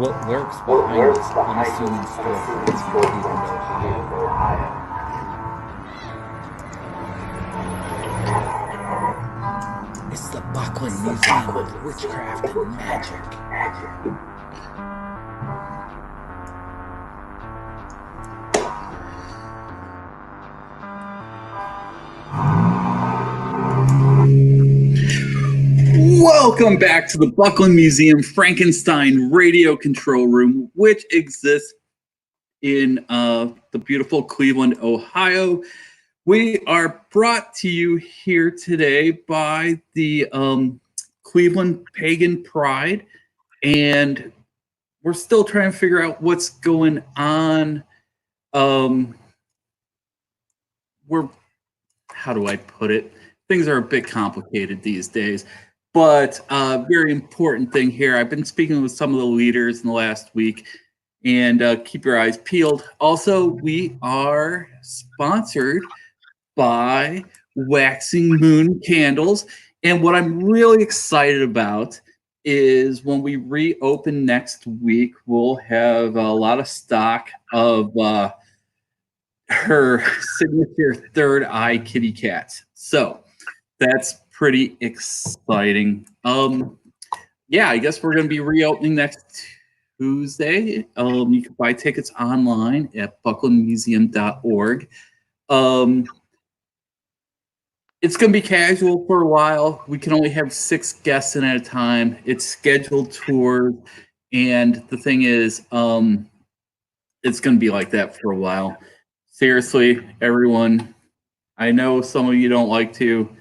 What lurks behind this unassuming storefront in Cleveland, Ohio? It's the Buckland Museum of Witchcraft and Magic. Welcome back to the Buckland Museum Frankenstein Radio Control Room, which exists in the beautiful Cleveland, Ohio. We are brought to you here today by the Cleveland Pagan Pride, and we're still trying to figure out what's going on. How do I put it? Things are a bit complicated these days. But very important thing here. I've been speaking with some of the leaders in the last week, and keep your eyes peeled. Also, we are sponsored by Waxing Moon Candles. And what I'm really excited about is when we reopen next week, we'll have a lot of stock of her signature third eye kitty cats. So that's pretty exciting. Yeah, I guess we're going to be reopening next Tuesday. You can buy tickets online at bucklandmuseum.org. It's going to be casual for a while. We can only have 6 guests in at a time. It's scheduled tours, and the thing is, it's going to be like that for a while. Seriously, everyone, I know some of you don't like to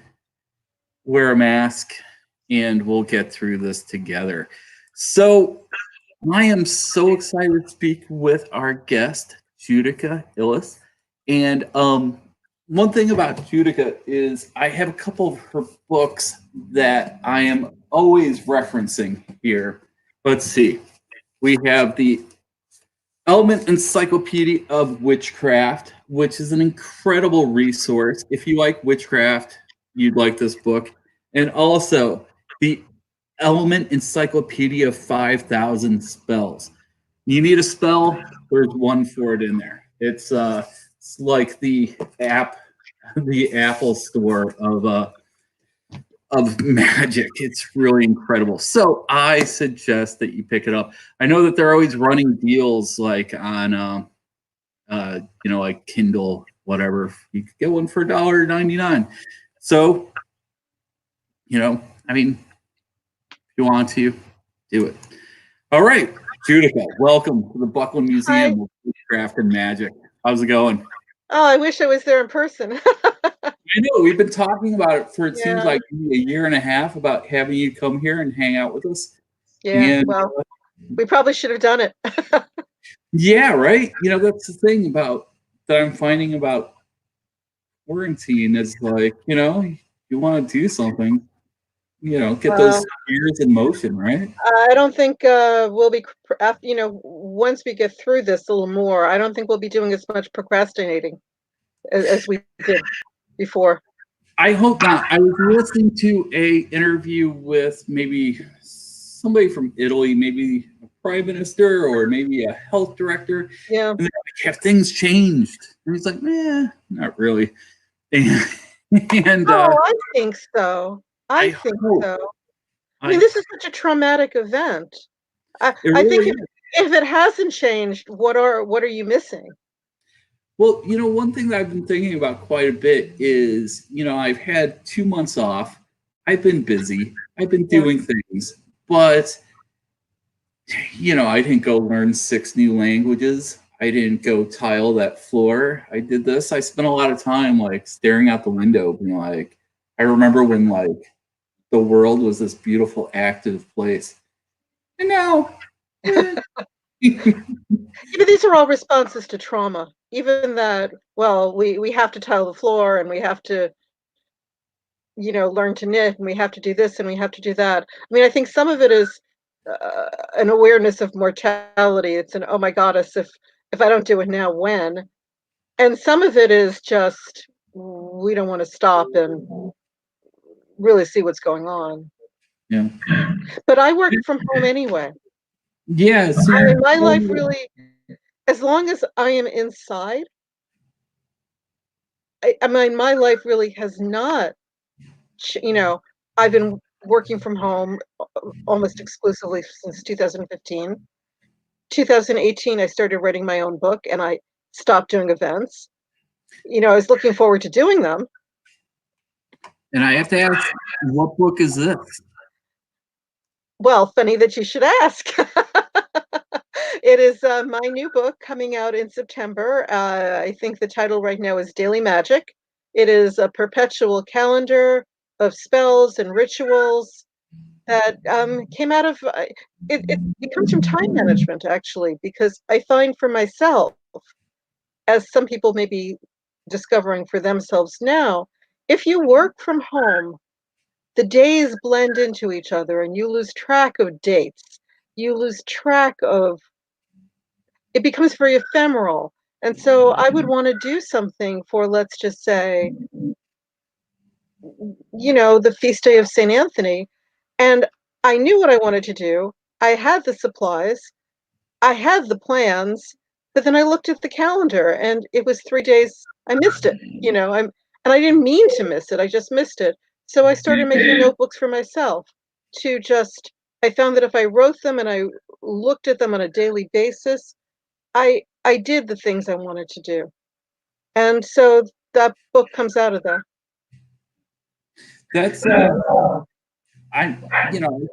wear a mask, and we'll get through this together. So I am so excited to speak with our guest, Judika Illes. And one thing about Judika is I have a couple of her books that I am always referencing here. Let's see. We have the Encyclopedia of Witchcraft, which is an incredible resource. If you like witchcraft, you'd like this book. And also the Encyclopedia of 5,000 Spells. You need a spell, there's one for it in there. It's like the Apple store of magic. It's really incredible. So I suggest that you pick it up. I know that they're always running deals like on like Kindle, whatever. You could get one for $1.99. So, I mean, if you want to, do it. All right, Judika, welcome to the Buckland Museum of Witchcraft and Magic. How's it going? Oh, I wish I was there in person. I know, we've been talking about it for, it seems like a year and a half, about having you come here and hang out with us. Yeah, and, well, we probably should have done it. Yeah, right? That's the thing about that I'm finding about quarantine is like, you want to do something, get those gears in motion, right? I don't think we'll be, once we get through this a little more, I don't think we'll be doing as much procrastinating as we did before. I hope not. I was listening to a interview with maybe somebody from Italy, maybe a prime minister or maybe a health director. Yeah. And they're like, have things changed? And he's like, not really. I think so. I think so. I mean, this is such a traumatic event. I think if it hasn't changed, what are you missing? Well, one thing that I've been thinking about quite a bit is, I've had 2 months off. I've been busy. I've been doing things, but, I didn't go learn 6 new languages. I didn't go tile that floor. I did this. I spent a lot of time like staring out the window, being like, I remember when like the world was this beautiful, active place. And now, these are all responses to trauma. Even that, well, we have to tile the floor and we have to, learn to knit and we have to do this and we have to do that. I mean, I think some of it is an awareness of mortality. It's an, oh my goddess, if I don't do it now, when? And some of it is just, we don't want to stop and really see what's going on. Yeah. But I work from home anyway. Yeah, see, I mean, my life really, as long as I am inside, I mean, my life really has not, you know, I've been working from home almost exclusively since 2015. 2018, I started writing my own book and I stopped doing events. I was looking forward to doing them. and I have to ask, what book is this? Well, funny that you should ask. It is my new book coming out in September. I think the title right now is Daily Magic. It is a perpetual calendar of spells and rituals that came out of it comes from time management, actually, because I find for myself, as some people may be discovering for themselves now, if you work from home, the days blend into each other and you lose track of dates. You lose track of it becomes very ephemeral. And so I would want to do something for, let's just say, the feast day of St. Anthony. And I knew what I wanted to do. I had the supplies, I had the plans, but then I looked at the calendar and it was 3 days. I missed it. And I didn't mean to miss it. I just missed it. So I started making notebooks for myself to just, I found that if I wrote them and I looked at them on a daily basis, I did the things I wanted to do. And so that book comes out of that. That's I you know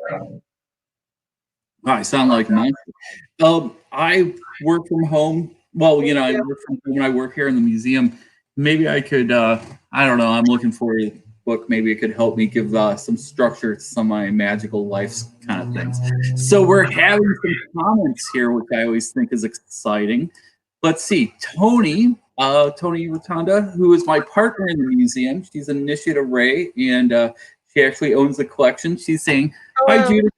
I sound like a monster. I work from home. Well, Me I too. work from home and I work here in the museum. Maybe I could. I don't know. I'm looking for a book. Maybe it could help me give some structure to some of my magical life's kind of things. So we're having some comments here, which I always think is exciting. Let's see. Tony Rotunda, who is my partner in the museum. She's an initiate of Ray, and she actually owns the collection. She's saying, "Hi, Hello. Judith.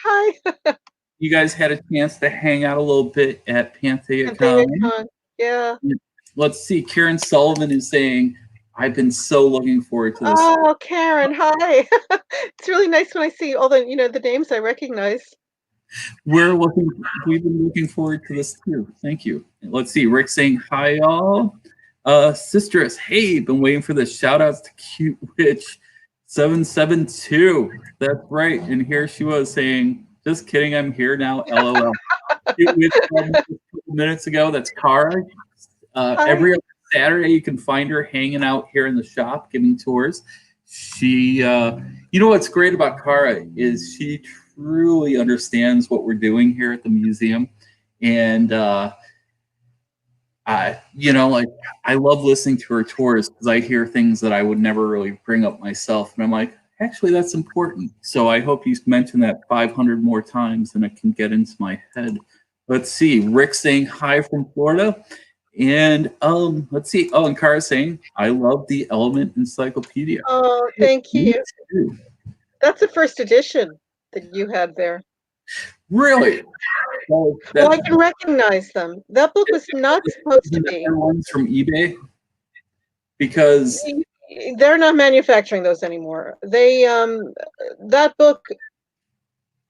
Hi. You guys had a chance to hang out a little bit at Anthea PantheaCon. Con. Yeah. Let's see. Karen Sullivan is saying, I've been so looking forward to this. Oh, Karen, hi. It's really nice when I see all the names I recognize. We've been looking forward to this too. Thank you. Let's see. Rick saying, hi, y'all. Sistress, hey, been waiting for the shout outs to Cute Witch 772. That's right. And here she was saying, just kidding, I'm here now. LOL. Cute Witch a couple minutes ago. That's Cara. Hi. Every other Saturday, you can find her hanging out here in the shop, giving tours. What's great about Cara is she truly understands what we're doing here at the museum, and I love listening to her tours because I hear things that I would never really bring up myself, and I'm like, actually, that's important. So I hope you mention that 500 more times, and it can get into my head. Let's see, Rick saying hi from Florida. And let's see. Oh, and Kara saying, I love the Element Encyclopedia. Oh, Yeah, thank me you. too. That's the first edition that you had there. Really? Well, Well, that's I can recognize them. That book was not supposed to be. ones from eBay because They're not manufacturing those anymore. That book,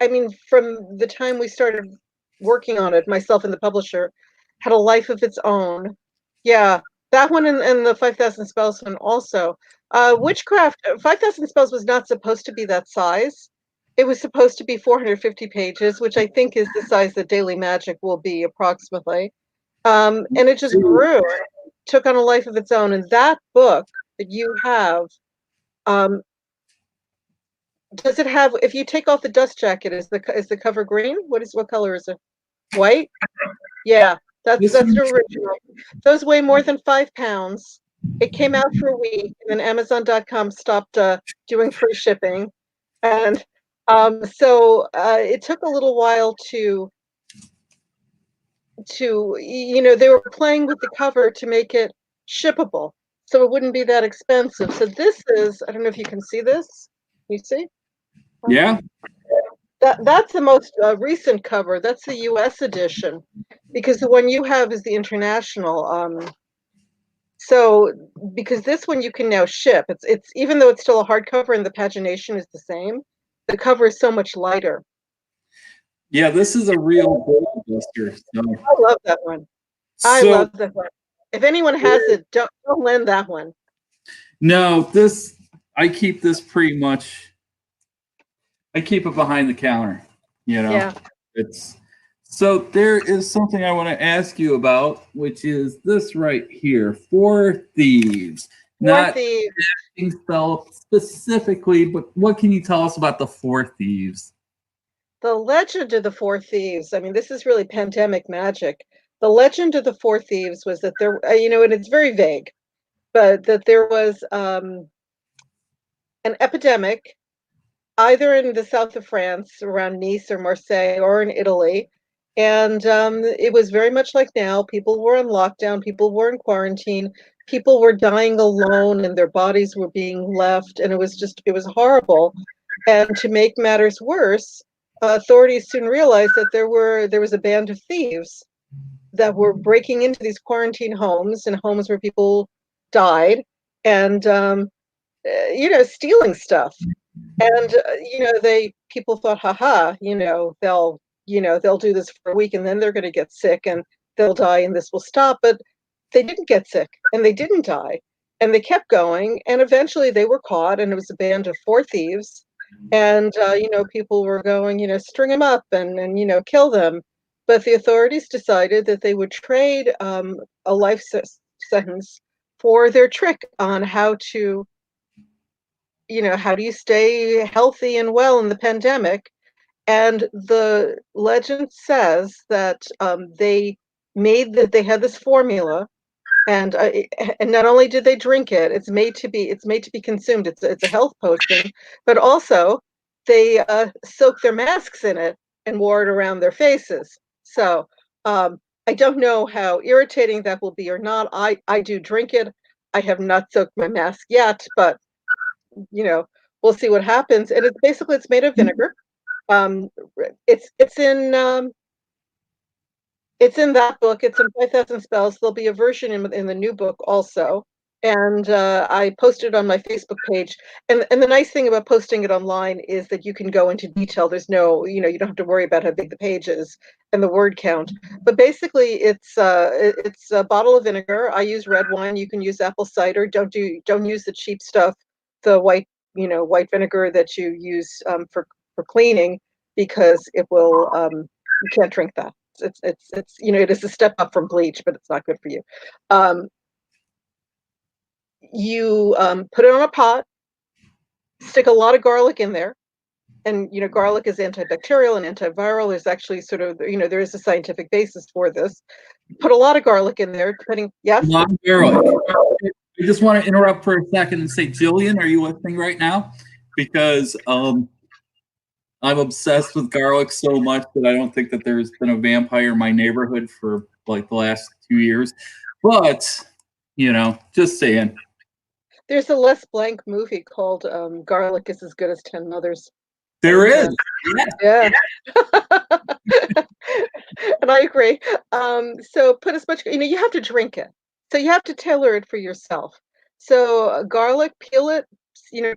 I mean, from the time we started working on it, myself and the publisher, had a life of its own. Yeah, that one and the 5,000 Spells one also. Witchcraft, 5,000 Spells was not supposed to be that size. It was supposed to be 450 pages, which I think is the size that Daily Magic will be approximately. And it just grew, took on a life of its own. And that book that you have, um, does it have, if you take off the dust jacket, is the cover green? What color is it? White? Yeah, that's this that's one, the original. Those weigh more than 5 pounds. It came out for a week, and then Amazon.com stopped doing free shipping, and so it took a little while to they were playing with the cover to make it shippable, so it wouldn't be that expensive. So this is, I don't know if you can see this. You see? yeah, That's the most recent cover. That's the U.S. edition, because the one you have is the international. So because this one you can now ship. It's even though it's still a hardcover and the pagination is the same, the cover is so much lighter. Yeah, this is a real gold buster. I love that one. I So love that one. If anyone has it, don't lend that one. no, this I keep this pretty much. I keep it behind the counter. You know, Yeah. it's so there is something I want to ask you about, which is this right here: Four Thieves. Four Not Thieves. spell specifically, but what can you tell us about the Four Thieves? The legend of the Four Thieves. I mean, this is really pandemic magic. The legend of the Four Thieves was that there, and it's very vague, but that there was an epidemic either in the south of France, around Nice or Marseille, or in Italy. And it was very much like now. People were on lockdown, people were in quarantine, people were dying alone, and their bodies were being left. And it was horrible. And to make matters worse, authorities soon realized that there was a band of thieves that were breaking into these quarantine homes and homes where people died and stealing stuff. And they people thought, haha, they'll do this for a week and then they're going to get sick and they'll die and this will stop. But they didn't get sick and they didn't die and they kept going and eventually they were caught and it was a band of four thieves. And people were going, string them up and kill them. But the authorities decided that they would trade a sentence for their trick on how do you stay healthy and well in the pandemic? And the legend says that they had this formula, and and not only did they drink it, it's made to be consumed. It's a health potion, but also they soaked their masks in it and wore it around their faces. So I don't know how irritating that will be or not. I do drink it. I have not soaked my mask yet, but you know, we'll see what happens. And it's made of vinegar. Um, it's it's in um, it's in that book. It's in 5,000 Spells. There'll be a version in the new book also. And I posted it on my Facebook page. And the nice thing about posting it online is that you can go into detail. There's no, you don't have to worry about how big the page is and the word count. But basically, it's a bottle of vinegar. I use red wine. You can use apple cider. Don't use the cheap stuff, the white vinegar that you use for cleaning, because it will you can't drink that. It is a step up from bleach, but it's not good for you. Um, you put it on a pot, stick a lot of garlic in there, and garlic is antibacterial and antiviral. There's actually sort of there is a scientific basis for this. Put a lot of garlic in there, depending. Yes. Long garlic. I just want to interrupt for a second and say, Jillian, are you listening right now? Because I'm obsessed with garlic so much that I don't think that there's been a vampire in my neighborhood for like the last 2 years. But, just saying. There's a Les Blanc movie called "Garlic is as Good as 10 Mothers." There And is. yeah. And I agree. So put as much, you have to drink it. So you have to tailor it for yourself. So garlic, peel it,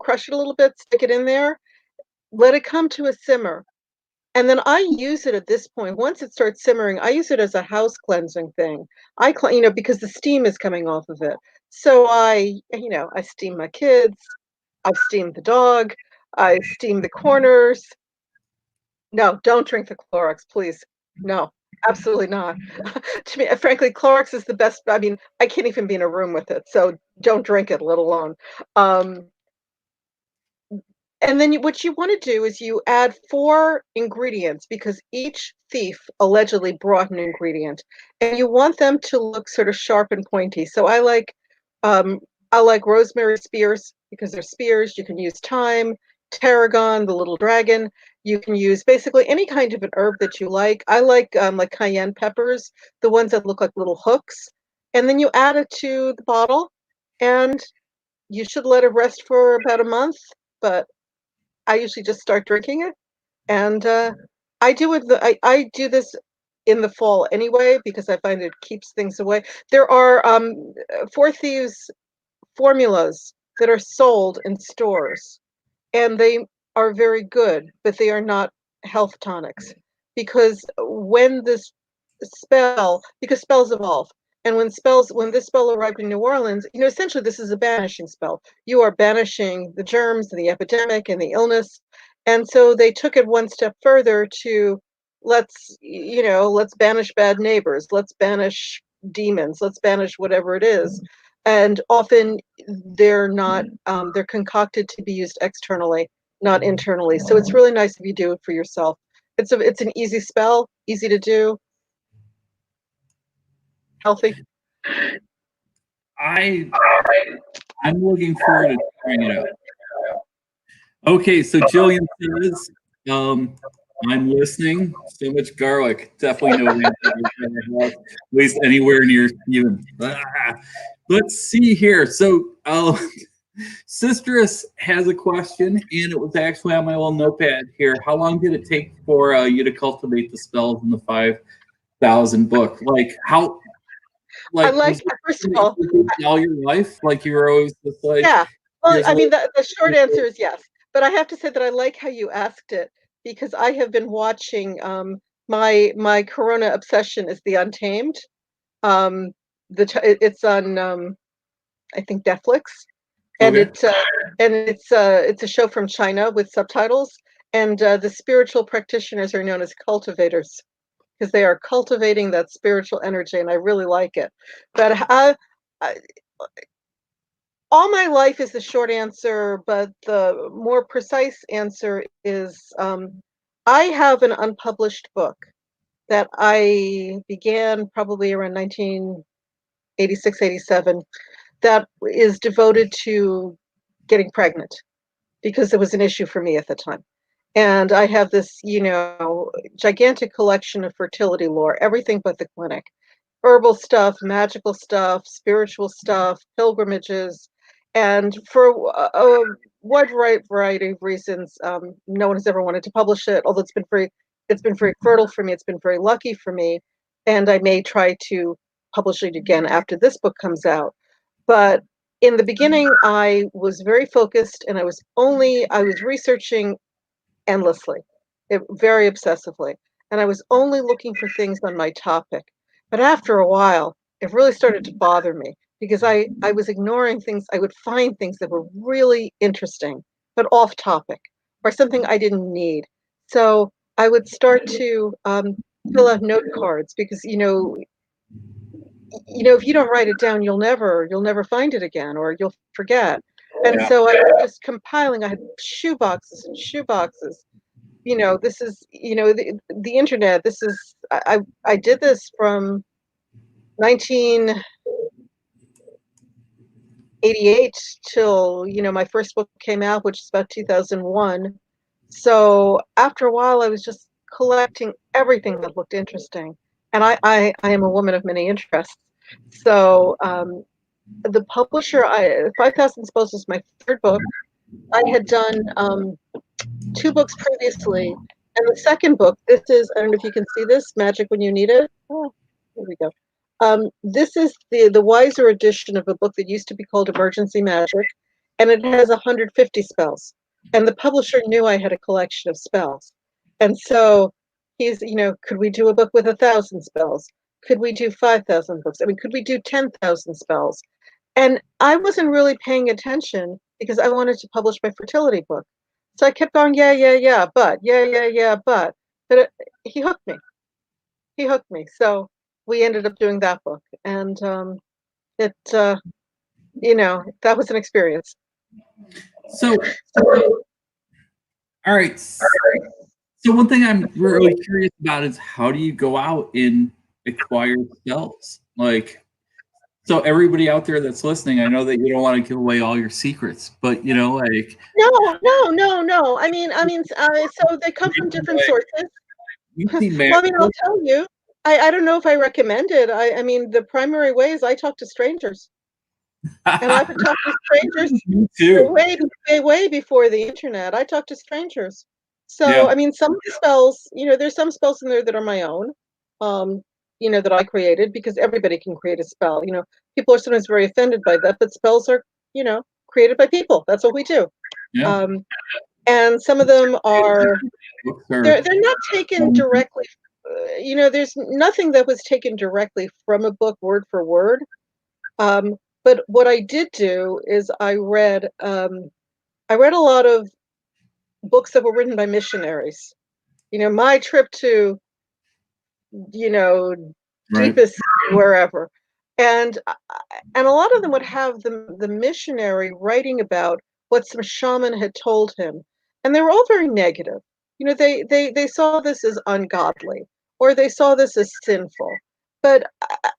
crush it a little bit, stick it in there, let it come to a simmer. And then I use it at this point. Once it starts simmering, I use it as a house cleansing thing. Because the steam is coming off of it. So I steam my kids, I've steamed the dog, I steam the corners. No, don't drink the Clorox, please. No, absolutely not. To me, frankly, Clorox is the best. I mean, I can't even be in a room with it, so don't drink it, let alone. Um, and then what you want to do is you add four ingredients because each thief allegedly brought an ingredient, and you want them to look sort of sharp and pointy. So um, I like rosemary spears because they're spears. You can use thyme, tarragon, the little dragon. You can use basically any kind of an herb that you like. I like cayenne peppers, the ones that look like little hooks, and then you add it to the bottle, and you should let it rest for about a month. But I usually just start drinking it, and I do this in the fall anyway because I find it keeps things away. There are Four Thieves formulas that are sold in stores, and they are very good, but they are not health tonics because when this because spells evolve. And when this spell arrived in New Orleans, essentially this is a banishing spell. You are banishing the germs and the epidemic and the illness. And so they took it one step further to let's banish bad neighbors, let's banish demons, let's banish whatever it is. And often they're not they're concocted to be used externally, not internally. So it's really nice if you do it for yourself. It's an easy spell, easy to do, healthy. I'm looking forward to trying it out. Okay, so Jillian says, I'm listening. So much garlic. Definitely no at least anywhere near Steven. Let's see here. So Sistress has a question, and it was actually on my little notepad here. How long did it take for you to cultivate the spells in the 5,000 book? Like how? I like, first of all your life, like you were always just like, yeah. Well, I mean, the short answer is yes. But I have to say that I like how you asked it, because I have been watching my Corona obsession is The Untamed. It's on I think Netflix, and okay. it's a show from China with subtitles, and the spiritual practitioners are known as cultivators, because they are cultivating that spiritual energy, and I really like it. But I, all my life is the short answer, but the more precise answer is I have an unpublished book that I began probably around 1986, 87, that is devoted to getting pregnant, because it was an issue for me at the time. And I have this, gigantic collection of fertility lore, everything but the clinic. Herbal stuff, magical stuff, spiritual stuff, pilgrimages, and for a wide variety of reasons, no one has ever wanted to publish it. Although it's been very fertile for me. It's been very lucky for me, and I may try to publish it again after this book comes out. But in the beginning, I was very focused, and I was researching endlessly, very obsessively. And I was only looking for things on my topic. But after a while, it really started to bother me, because I was ignoring things. I would find things that were really interesting, but off topic, or something I didn't need. So I would start to fill out note cards, because if you don't write it down, you'll never find it again, or you'll forget. And so I was just compiling. I had shoe boxes and shoe boxes. This is the internet. This is I did this from 1988 till my first book came out, which is about 2001. So after a while, I was just collecting everything that looked interesting, and I am a woman of many interests. So the publisher, 5,000 Spells was my third book. I had done 2 books previously, and the second book, this is, I don't know if you can see this, Magic When You Need It. Oh, here we go. This is the wiser edition of a book that used to be called Emergency Magic, and it has 150 spells. And the publisher knew I had a collection of spells. And so he's, could we do a book with 1,000 spells? Could we do 5,000 books? I mean, could we do 10,000 spells? And I wasn't really paying attention, because I wanted to publish my fertility book. So I kept going, yeah, but, but. But he hooked me. He hooked me. So we ended up doing that book. And it, that was an experience. So, all right. So one thing I'm really curious about is, how do you go out and acquire spells? Like, so everybody out there that's listening, I know that you don't want to give away all your secrets, but like, No. I mean, so they come from different sources. Well, I mean, I'll tell you. I don't know if I recommend it. I mean, the primary way is I talk to strangers, and I've talked to strangers way before the internet. I talk to strangers. So I mean, some of the spells, there's some spells in there that are my own. That I created, because everybody can create a spell. People are sometimes very offended by that, but spells are, created by people. That's what we do. Yeah. and some of them are they're not taken Um, directly. There's nothing that was taken directly from a book word for word. But what I did do is I read a lot of books that were written by missionaries. My trip to you know, right. deepest wherever. And and a lot of them would have the missionary writing about what some shaman had told him. And they were all very negative. They saw this as ungodly or they saw this as sinful. But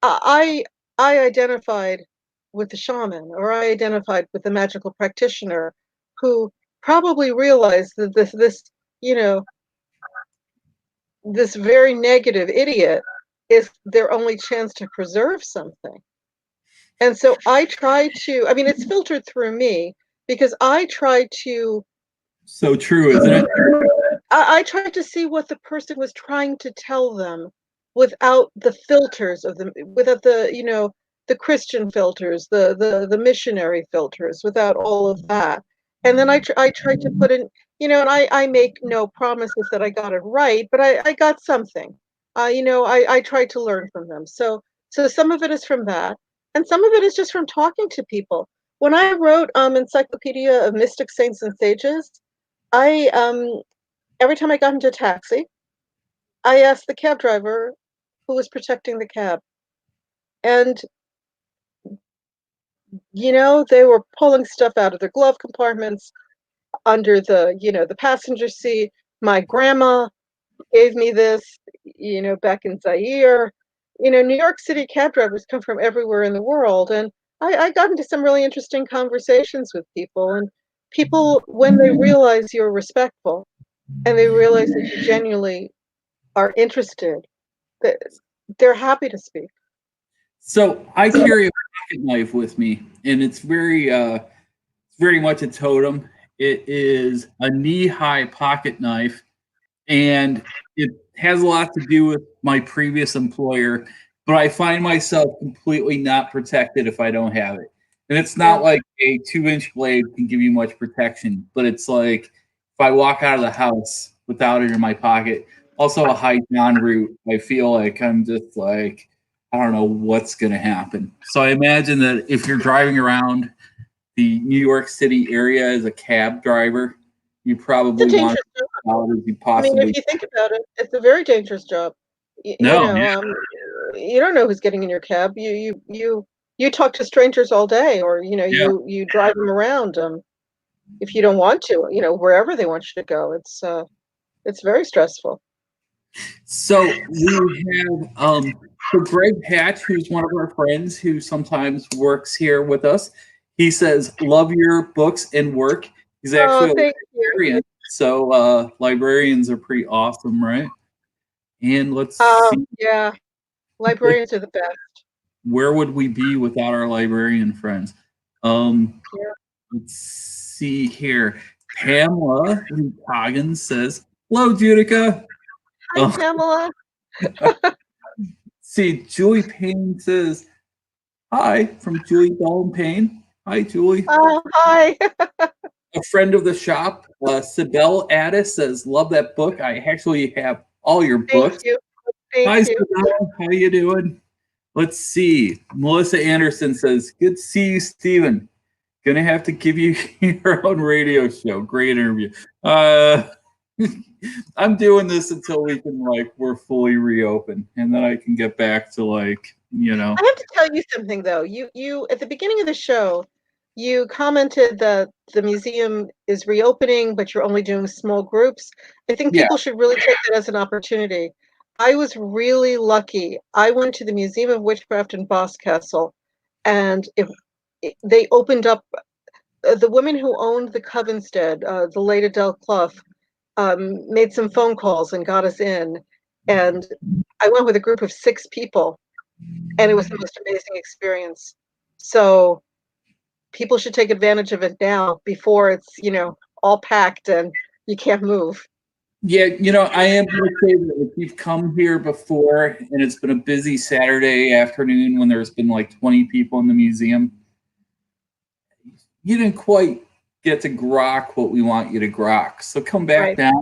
I identified with the shaman or I identified with the magical practitioner who probably realized that you know, this very negative idiot is their only chance to preserve something. And so I try to, I mean, it's filtered through me because I try to, So true, isn't it? I tried to see what the person was trying to tell them without the filters of them, without the Christian filters, the missionary filters, without all of that. And then I tried to put in, and I make no promises that I got it right, but I got something. I tried to learn from them. So some of it is from that, and some of it is just from talking to people. When I wrote Encyclopedia of Mystic Saints and Sages, I every time I got into a taxi, I asked the cab driver who was protecting the cab. And, they were pulling stuff out of their glove compartments, under the passenger seat. My grandma gave me this, back in Zaire. New York City cab drivers come from everywhere in the world. And I got into some really interesting conversations with people. And people, when they realize you're respectful and they realize that you genuinely are interested, that they're happy to speak. So I carry a pocket knife with me, and it's very much a totem. It is a knee-high pocket knife, and it has a lot to do with my previous employer, but I find myself completely not protected if I don't have it. And it's Yeah. not like a 2-inch blade can give you much protection, but it's like if I walk out of the house without it in my pocket, also a high en route, I feel like I'm just like, I don't know what's going to happen. So I imagine that if you're driving around the New York City area as a cab driver, you It's a probably want dangerous job. to out as you I mean, if possibly you think about it, it's a very dangerous job. no. You don't know who's getting in your cab. You talk to strangers all day, or Yeah. you drive them around. If you don't want to, wherever they want you to go. It's very stressful. So we have so Greg Hatch, who's one of our friends who sometimes works here with us. He says, "Love your books and work." He's Oh, actually a thank you. librarian, so librarians are pretty awesome, right? And let's see, Yeah, let's, librarians are the best. where would we be without our librarian friends? Um, Yeah. let's see here. Pamela Coggins says, "Hello, Judika." Hi, Pamela. See, Julie Payne says, "Hi," from Julie Bell Payne. Hi, Julie. Oh, hi. A friend of the shop, Sibel Addis says, "Love that book. I actually have all your Thank books." you. Thank Hi, you. Sibel. How you doing? Let's see. Melissa Anderson says, "Good to see you, Stephen. Gonna have to give you your own radio show. Great interview." Uh, I'm doing this until we're fully reopened, and then I can get back to I have to tell you something though. You at the beginning of the show, you commented that the museum is reopening, but you're only doing small groups. I think yeah. people should really take that as an opportunity. I was really lucky. I went to the Museum of Witchcraft in Boscastle, and they opened up. The woman who owned the Covenstead, the late Adele Clough, made some phone calls and got us in. And I went with a group of 6 people, and it was the most amazing experience. So people should take advantage of it now before it's, all packed and you can't move. Yeah, I am going to say that if you've come here before and it's been a busy Saturday afternoon when there's been like 20 people in the museum, you didn't quite get to grok what we want you to grok. So come back Right, down,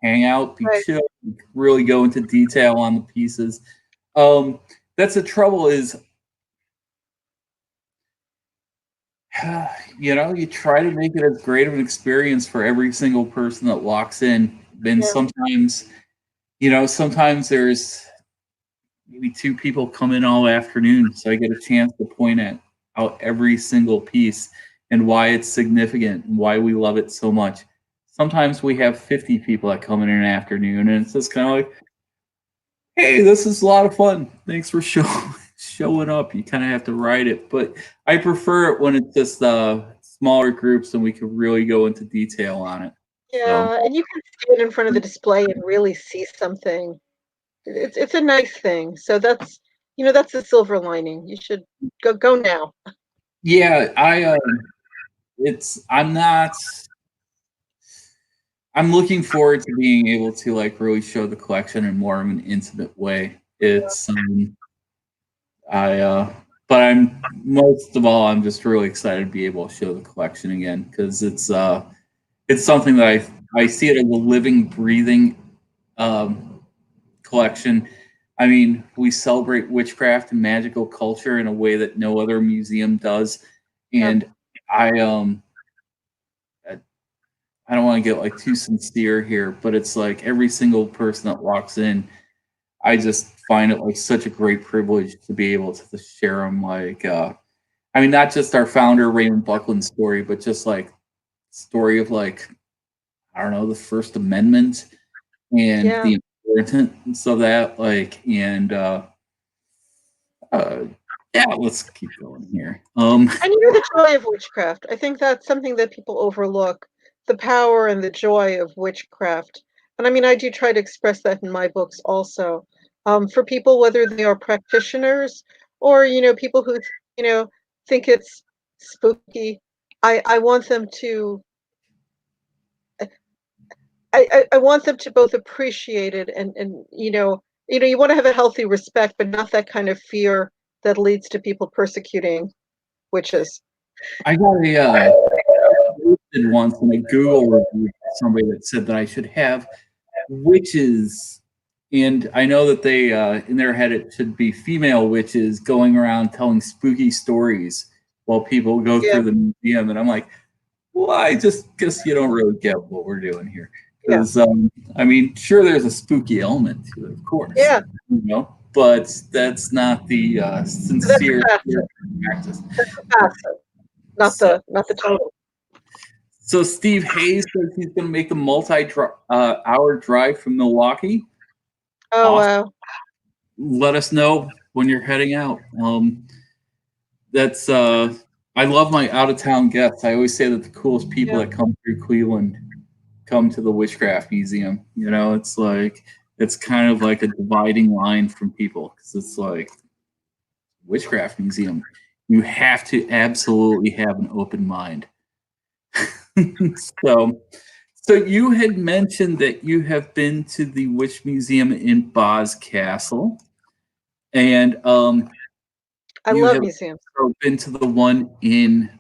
hang out, be right. chill, really go into detail on the pieces. Um, that's the trouble is, you try to make it as great of an experience for every single person that walks in. And Yeah, sometimes there's maybe two people come in all afternoon, so I get a chance to point out every single piece and why it's significant and why we love it so much. Sometimes we have 50 people that come in an afternoon, and it's just kind of like, hey, this is a lot of fun. Thanks for showing up. You kind of have to write it, but I prefer it when it's just smaller groups and we can really go into detail on it. So yeah, and you can stand in front of the display and really see something. It's a nice thing. So that's the silver lining. You should go now. yeah, it's I'm looking forward to being able to like really show the collection in more of an intimate way. It's I but I'm most of all I'm just really excited to be able to show the collection again because it's something that I see it as a living, breathing um, collection. I mean, we celebrate witchcraft and magical culture in a way that no other museum does, Yeah, and I I don't want to get like too sincere here, but it's like every single person that walks in, I just find it like such a great privilege to be able to share them. Like, I mean, not just our founder Raymond Buckland's story, but just like story of like I don't know the First Amendment and yeah. the importance of that. Like, and uh, yeah, let's keep going here. And the joy of witchcraft. I think that's something that people overlook, the power and the joy of witchcraft. And I mean, I do try to express that in my books also. For people, whether they are practitioners or, people who, think it's spooky, I want them to, I want them to both appreciate it and, you want to have a healthy respect, but not that kind of fear that leads to people persecuting witches. I got a posted once in a Google review somebody that said that I should have witches, and I know that they in their head it should be female witches going around telling spooky stories while people go Yeah, through the museum, and I'm like, well, I just guess you don't really get what we're doing here, yeah, because I mean, sure, there's a spooky element to it, of course, yeah. but that's not the That's a sincere facet. practice. That's a facet, not So, the total. so Steve Hayes says he's going to make the multi-hour drive from Milwaukee. Oh, Awesome. wow. Let us know when you're heading out. That's I love my out of town guests. I always say that the coolest people Yeah. that come through Cleveland come to the Witchcraft Museum. It's like it's kind of like a dividing line from people because it's like Witchcraft Museum. You have to absolutely have an open mind. so, so you had mentioned that you have been to the Witch Museum in Boz Castle, and I you love have museums. also been to the one in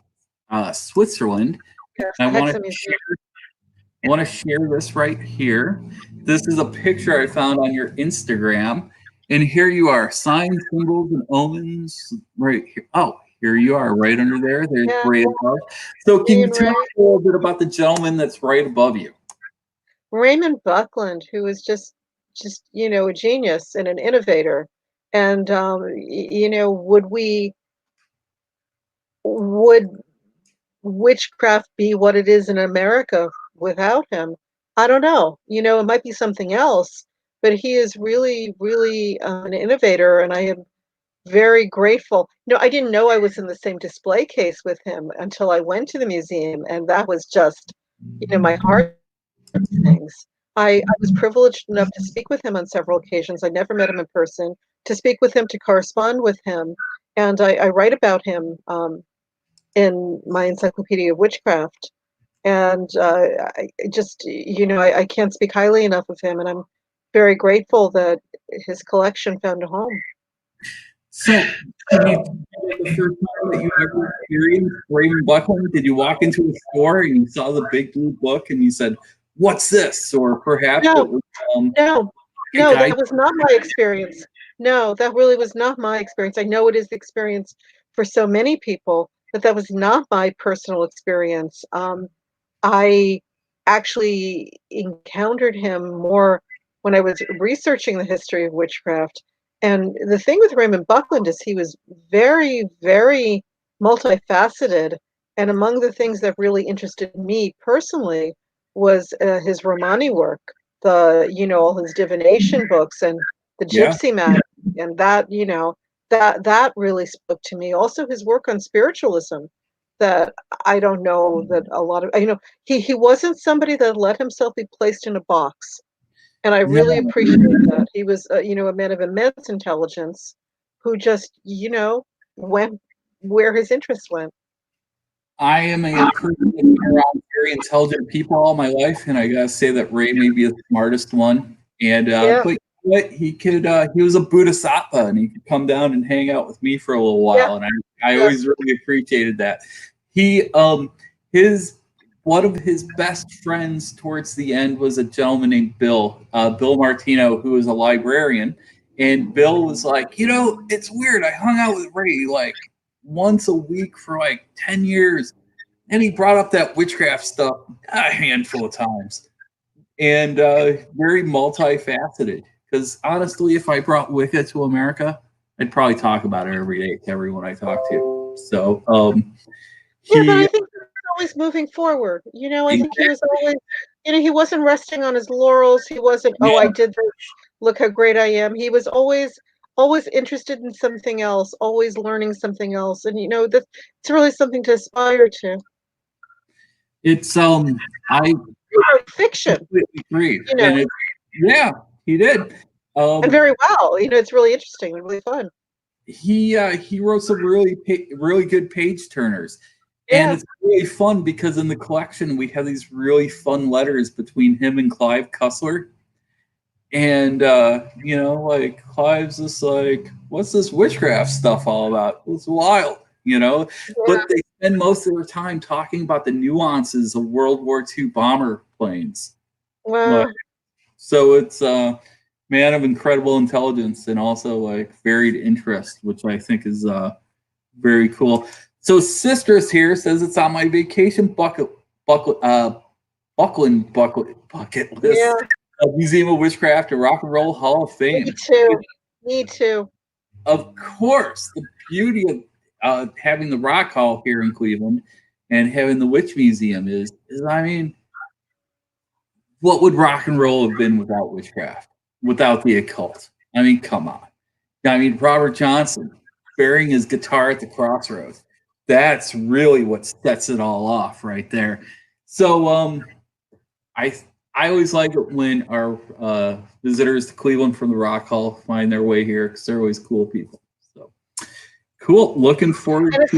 Switzerland. Yes, I the want Hexa to Museum. share this right here. This is a picture I found on your Instagram, and here you are, signs, symbols, and omens. Right here. Oh, here you are, right under there. There's Yeah, right above. So, can you Ian tell Ray. me a little bit about the gentleman that's right above you? Raymond Buckland, who was just, a genius and an innovator. And, would witchcraft be what it is in America without him? I don't know. It might be something else, but he is really, really an innovator, and I am very grateful. I didn't know I was in the same display case with him until I went to the museum, and that was just, my heart things. I was privileged enough to speak with him on several occasions. I never met him in person, to speak with him, to correspond with him, and I write about him in my Encyclopedia of Witchcraft. And I just, I can't speak highly enough of him, and I'm very grateful that his collection found a home. So, did you, the first time that you ever experienced Raymond Buckland, did you walk into a store and you saw the big blue book and you said, "What's this?" Or perhaps No, it was no, a no, guide. that was not my experience. No, that really was not my experience. I know it is the experience for so many people, but that was not my personal experience. I actually encountered him more when I was researching the history of witchcraft. And the thing with Raymond Buckland is he was very, very multifaceted. And among the things that really interested me personally was his Romani work, all his divination books and the Yeah, gypsy magic. And that really spoke to me. Also, his work on spiritualism that I don't know that a lot of, he wasn't somebody that let himself be placed in a box, and I really no, appreciate that. He was, a man of immense intelligence who just, went where his interest went. I am a person that's been around very intelligent people all my life, and I gotta say that Ray may be the smartest one. And Yeah, but what he was a bodhisattva, and he could come down and hang out with me for a little yeah, while, and I yeah. always really appreciated that. He his one of his best friends towards the end was a gentleman named Bill Martino, who was a librarian, and Bill was like, it's weird. I hung out with Ray like once a week for like 10 years. And he brought up that witchcraft stuff a handful of times, and very multifaceted. Because honestly, if I brought Wicca to America, I'd probably talk about it every day to everyone I talk to. So Yeah, but I he think he was always moving forward. I think he was exactly, always, he wasn't resting on his laurels. He wasn't, oh, I yeah, did this. Look how great I am. He was always interested in something else, always learning something else. And it's really something to aspire to. it's I He wrote fiction, completely agree, you know, and it yeah, he did. and Um, very well. It's really interesting and really fun. he wrote some really good page turners, and Yeah. it's really fun because in the collection we have these really fun letters between him and Clive Cussler, and like Clive's just like, what's this witchcraft stuff all about? It's wild. Yeah. But they spend most of their time talking about the nuances of World War II bomber planes. Like, Well, so it's man of incredible intelligence and also like varied interest, which I think is very cool. So Sisters here says it's on my vacation bucket yeah, list of Museum of Witchcraft and Rock and Roll Hall of me Fame. too. Me too. Of course, the beauty of having the Rock Hall here in Cleveland and having the Witch Museum is I mean, what would rock and roll have been without witchcraft, without the occult? I mean, come on. I mean, Robert Johnson burying his guitar at the crossroads. That's really what sets it all off right there. So I I always like it when our visitors to Cleveland from the Rock Hall find their way here because they're always cool people. So cool. Looking forward And it's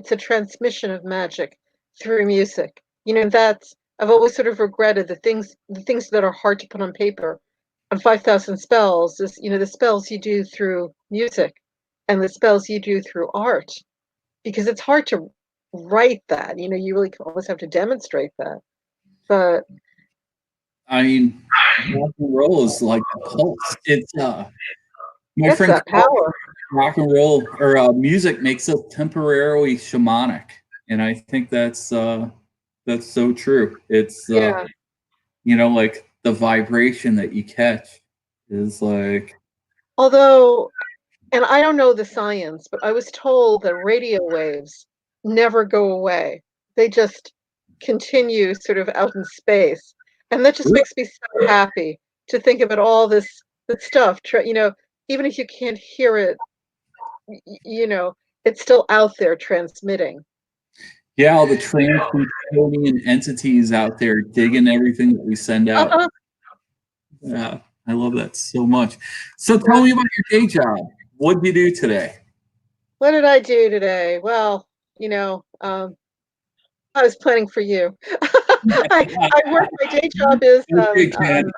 to a transmission of magic through music. That's I've always sort of regretted the things that are hard to put on paper. On 5,000 spells is, the spells you do through music and the spells you do through art, because it's hard to write that. You really always have to demonstrate that. But I mean rock and roll is like a pulse. It's my that's friend that power. rock and roll or music makes us temporarily shamanic, and I think that's so true. It's Yeah. like the vibration that you catch is like Although, and I don't know the science, but I was told that radio waves never go away. They just continue sort of out in space. And that just makes me so happy to think about all this stuff. Even if you can't hear it, y- y- you know, it's still out there transmitting. yeah, all the trans-Plutonian entities out there digging everything that we send out. Uh-huh. Yeah, I love that so much. So tell Yeah. me about your day job. What did you do today? What did I do today? Well, I was planning for you. I work. My day job is Okay, Ken.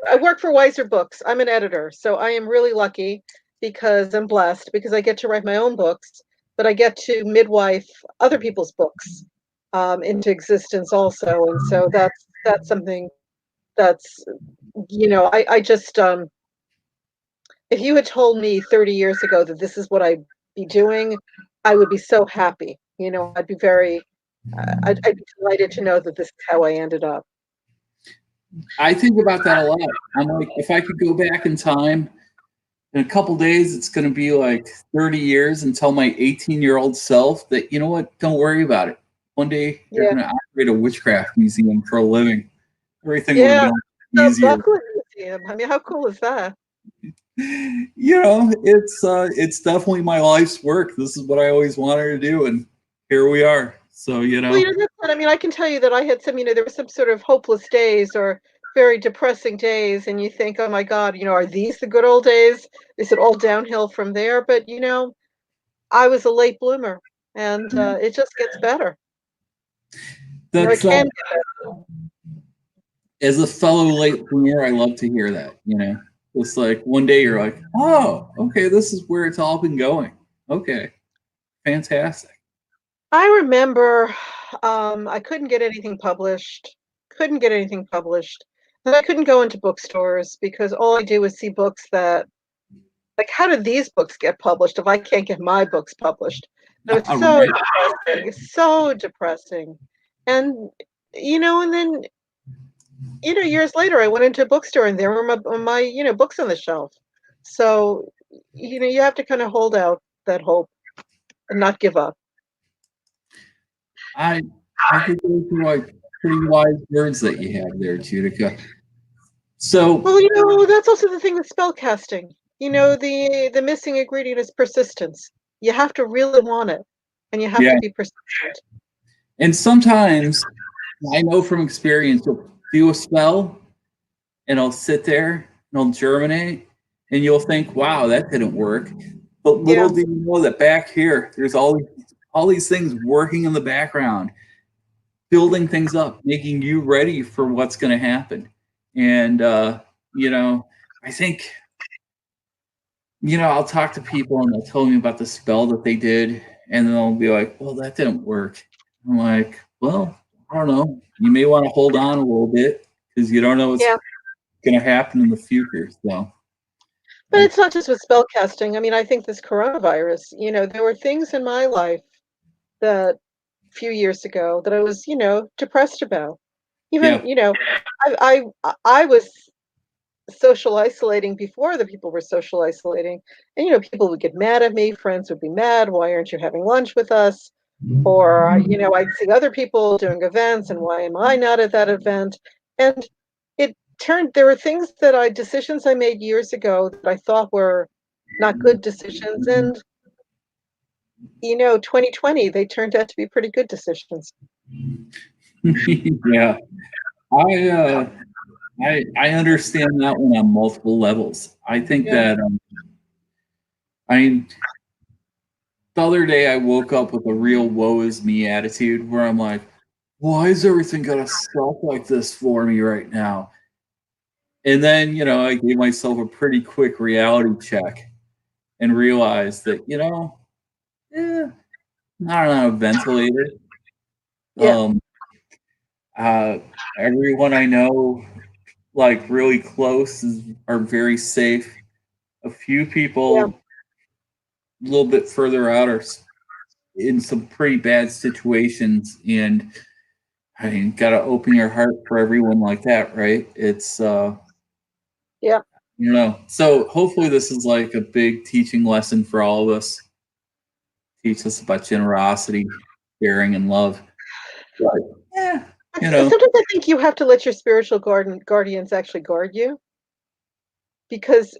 I work for Wiser Books. I'm an editor, so I am really lucky because I'm blessed because I get to write my own books, but I get to midwife other people's books into existence also, and so that's something that's I just if you had told me 30 years ago that this is what I'd be doing, I would be so happy. I'd be very I'd be delighted to know that this is how I ended up. I think about that a lot. I'm like, if I could go back in time, in a couple days, it's going to be like 30 years and tell my 18-year-old self that, you know what, don't worry about it. One day you're Yeah, going to operate a witchcraft museum for a living. Everything would have yeah. been The easier. Buckland Museum. I mean, how cool is that? It's definitely my life's work. This is what I always wanted to do, and here we are. So, Well, that's what I mean. I can tell you that I had some, there were some sort of hopeless days or very depressing days, and you think, oh my God, are these the good old days? Is it all downhill from there? But I was a late bloomer, and it just gets better. It that's can. as a fellow late bloomer, I love to hear that. It's like one day you're like, oh, okay, this is where it's all been going. Okay, fantastic. I remember I couldn't get anything published. Couldn't get anything published. And I couldn't go into bookstores because all I do is see books that, like, how do these books get published if I can't get my books published? And it's All so right. depressing. It's so depressing. And and then years later, I went into a bookstore and there were my books on the shelf. So you have to kind of hold out that hope and not give up. I I think those are like pretty wise words that you have there, Judika. So Well, that's also the thing with spell casting. The missing ingredient is persistence. You have to really want it, and you have yeah, to be persistent. and sometimes I know from experience, you'll do a spell and I'll sit there and I'll germinate, and you'll think, wow, that didn't work. But little Yeah, do you know that back here, there's all these things working in the background, building things up, making you ready for what's going to happen. And you know, I think I'll talk to people and they'll tell me about the spell that they did, and then they'll be like, "Well, that didn't work." I'm like, "Well, I don't know. You may want to hold on a little bit because you don't know what's yeah. going to happen in the future." So, But I, it's not just with spell casting. I mean, I think this coronavirus. There were things in my life that a few years ago that I was, depressed about. yeah, Even, I was social isolating before the people were social isolating, and people would get mad at me. Friends would be mad. Why aren't you having lunch with us? Or I'd see other people doing events, and why am I not at that event? And there were decisions I made years ago that I thought were not good decisions, and 2020 they turned out to be pretty good decisions. yeah. I uh, I understand that one on multiple levels. I think Yeah, that I mean, the other day I woke up with a real woe is me attitude where I'm like, why is everything gonna suck like this for me right now? And then, I gave myself a pretty quick reality check and realized that, eh, I don't know, ventilator. yeah, Um, uh, Everyone I know, like really close, are very safe. A few yeah. people a little bit further out are in some pretty bad situations, and I mean, gotta open your heart for everyone like that, right? It's Yeah. So hopefully this is like a big teaching lesson for all of us. Teach us about generosity, caring, and love. But yeah, you know, Sometimes I think you have to let your spiritual guardians actually guard you because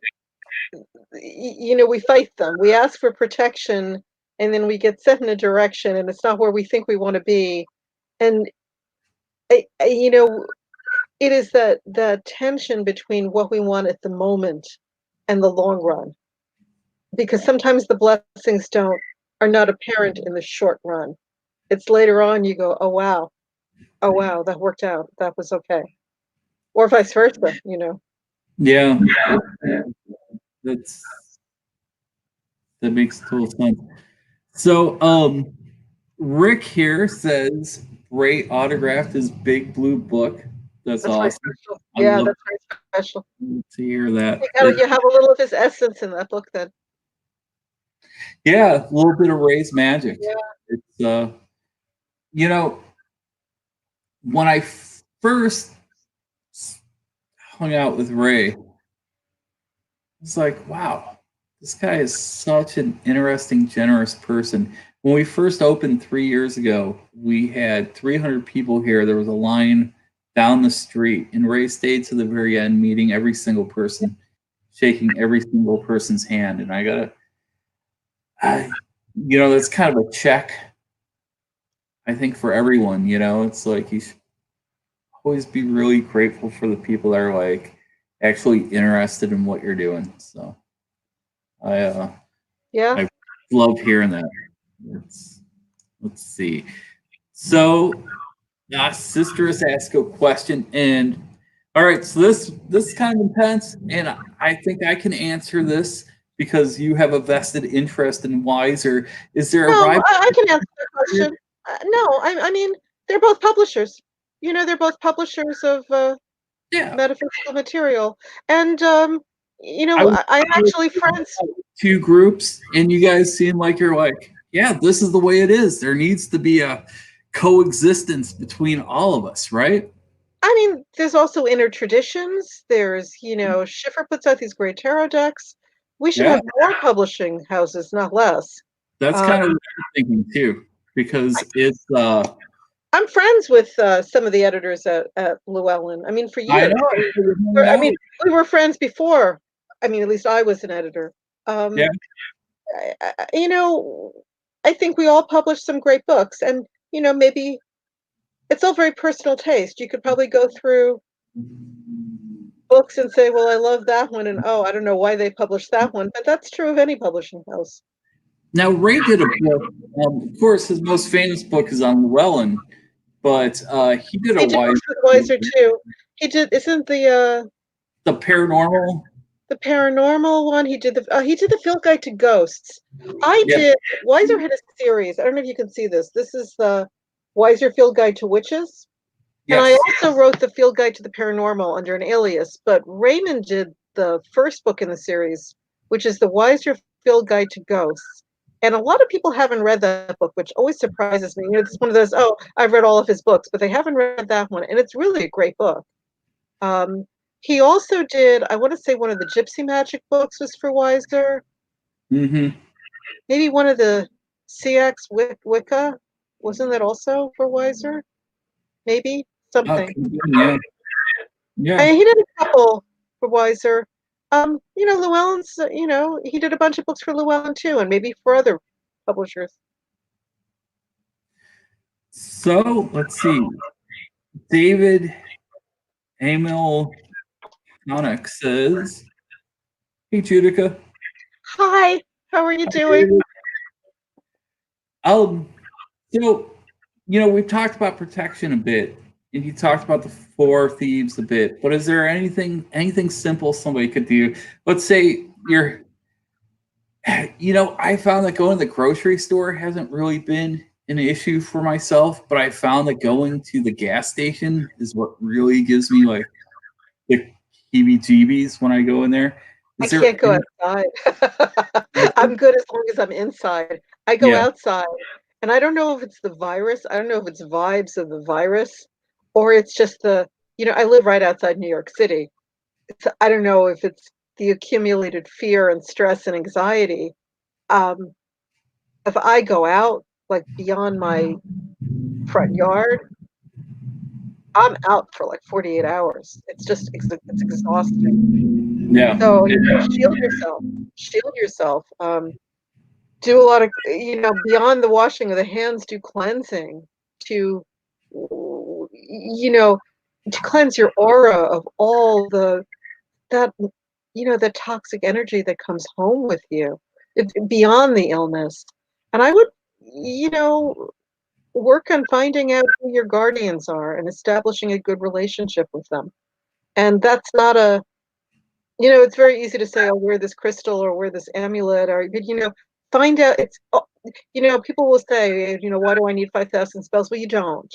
we fight them. We ask for protection, and then we get set in a direction, and it's not where we think we want to be. And it is that tension between what we want at the moment and the long run. Because sometimes the blessings don't are not apparent in the short run. It's later on you go, oh wow, that worked out. That was okay. Or vice versa. yeah, that's That makes total sense. So, Rick here says Ray autographed his big blue book. That's That's very awesome. special. I Yeah, love that's very special. to hear that. You have a little of his essence in that book then. Yeah, a little bit of Ray's magic. Yeah. It's you know, when I first hung out with Ray, it's like, wow, this guy is such an interesting, generous person. When we first opened 3 years ago, we had 300 people here. There was a line down the street, and Ray stayed to the very end, meeting every single person, shaking every single person's hand. And that's kind of a check, I think, for everyone. It's like you should always be really grateful for the people that are like actually interested in what you're doing. So I Yeah. I love hearing that. Let's see. So, sister has asked a question, and all right. So this is kind of intense, and I think I can answer this because you have a vested interest in Wiser. Is there a No, rival? I can answer that question. No, I mean, they're both publishers. They're both publishers of Yeah, metaphysical material. And, I was I'm actually friends. two groups, and you guys seem like you're like, yeah, this is the way it is. There needs to be a coexistence between all of us, right? I mean, there's also inner traditions. Schiffer puts out these great tarot decks. We should Yeah, have more publishing houses, not less. that's Um, kind of what I'm thinking too, because it's I'm friends with some of the editors at Llewellyn. I mean, for I years. know we're hanging I mean, out. we were friends before. I mean, at least I was an editor. Yeah. Um, I, you know, I think we all published some great books, and maybe it's all very personal taste. You could probably go through books and say, "Well, I love that one," and "Oh, I don't know why they published that one," but that's true of any publishing house. Now Ray did a book. Of course, his most famous book is on Llewellyn, but he did a He did wise books with Weiser too. He did. Isn't the paranormal. the paranormal one? He did the Field Guide to Ghosts. I Yeah. did. Weiser had a series. I don't know if you can see this. This is the Weiser Field Guide to Witches. And I Yes. also wrote the Field Guide to the Paranormal under an alias, but Raymond did the first book in the series, which is the Wiser Field Guide to Ghosts. And a lot of people haven't read that book, which always surprises me. It's one of those, oh, I've read all of his books, but they haven't read that one. And it's really a great book. Um, he also did, I want to say one of the Gypsy Magic books was for Wiser. Mm-hmm. Maybe one of the CX Wicca. Wasn't that also for Wiser? Maybe something. Yeah. Yeah. He did a couple for Weiser. Llewellyn's, he did a bunch of books for Llewellyn too, and maybe for other publishers. So let's see. David Emil Connick says, "Hey Judika, Hi, how are you doing? um, so we've talked about protection a bit, and you talked about the four thieves a bit. But is there anything simple somebody could do? Let's say I found that going to the grocery store hasn't really been an issue for myself, but I found that going to the gas station is what really gives me like the heebie-jeebies when I go in there. I Is there? can't go outside. I'm good as long as I'm inside. I go Yeah. outside, and I don't know if it's the virus. I don't know if it's vibes of the virus, or it's just I live right outside New York City. I don't know if it's the accumulated fear and stress and anxiety. Um, if I go out like beyond my front yard, I'm out for like 48 hours. It's exhausting. Yeah. So, shield yourself. Shield yourself. Do a lot of, beyond the washing of the hands, do cleansing to, to cleanse your aura of all the toxic energy that comes home with you beyond the illness. And I would, work on finding out who your guardians are and establishing a good relationship with them. And that's not it's very easy to say, "Oh, wear this crystal or wear this amulet," but find out. People will say, why do I need 5,000 spells? Well, you don't.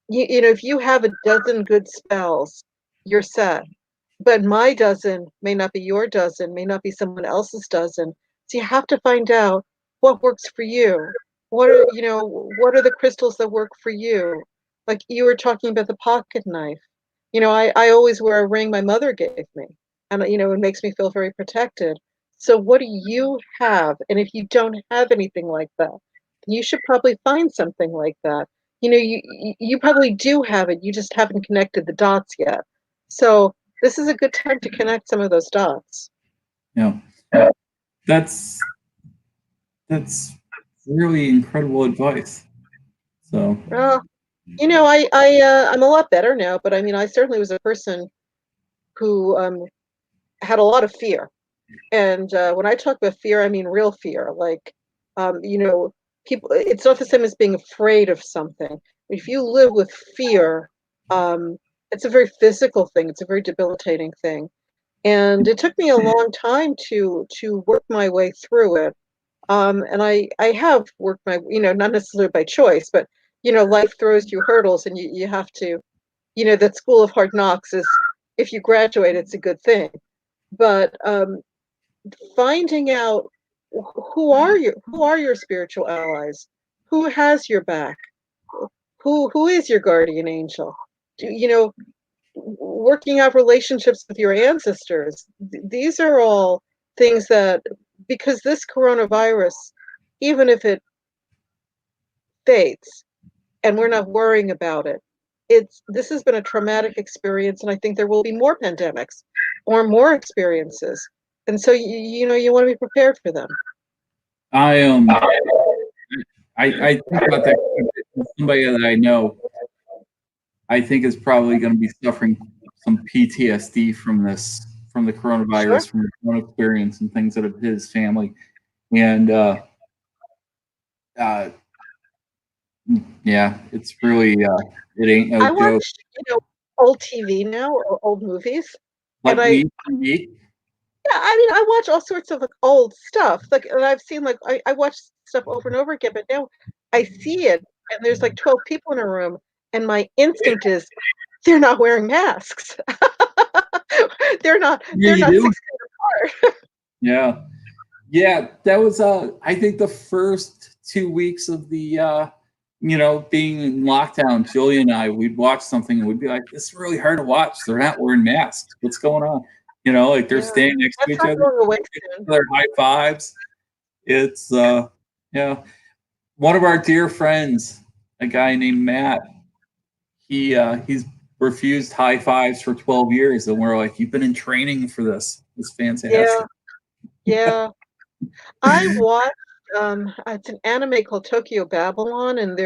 If you have a dozen good spells, you're set. But my dozen may not be your dozen, may not be someone else's dozen. So you have to find out what works for you. What are the crystals that work for you? Like you were talking about the pocket knife. I always wear a ring my mother gave me, and it makes me feel very protected. So what do you have? And if you don't have anything like that, you should probably find something like that. You probably do have it, you just haven't connected the dots yet. So this is a good time to connect some of those dots. Yeah, that's really incredible advice. So, Well, I'm a lot better now, but I mean, I certainly was a person who had a lot of fear. And when I talk about fear, I mean real fear. Like, people, it's not the same as being afraid of something. If you live with fear, um, it's a very physical thing. It's a very debilitating thing. And it took me a long time to work my way through it. And I have worked my, not necessarily by choice, but life throws you hurdles, and you have to, that school of hard knocks is, if you graduate, it's a good thing. But finding out who are your spiritual allies, who has your back, who is your guardian angel, working out relationships with your ancestors. These are all things that, because this coronavirus, even if it fades and we're not worrying about it, this has been a traumatic experience, and I think there will be more pandemics or more experiences. And so you want to be prepared for them. I I think about that. Somebody that I know, I think is probably going to be suffering some PTSD from the Sure. coronavirus, from his own experience and things that of his family. And uh, yeah, it's really it ain't no I joke. watch, old TV now, or old movies, and Like me, yeah, I mean, I watch all sorts of like old stuff. Like, and I've seen like I watch stuff over and over again, but now I see it, and there's like 12 people in a room, and my instinct is they're not wearing masks. they're not yeah, they're you not do. 6 feet apart. Yeah, yeah. That was I think the first 2 weeks of the being in lockdown. Julia and we'd watch something and we'd be like, "This is really hard to watch. They're not wearing masks. What's going on?" Like they're Yeah, standing next to that's each not other, going away soon. their high fives. It's yeah. One of our dear friends, a guy named Matt, he's refused high fives for 12 years, and we're like, "You've been in training for this. It's Yeah, fantastic." yeah. I watched it's an anime called Tokyo Babylon, and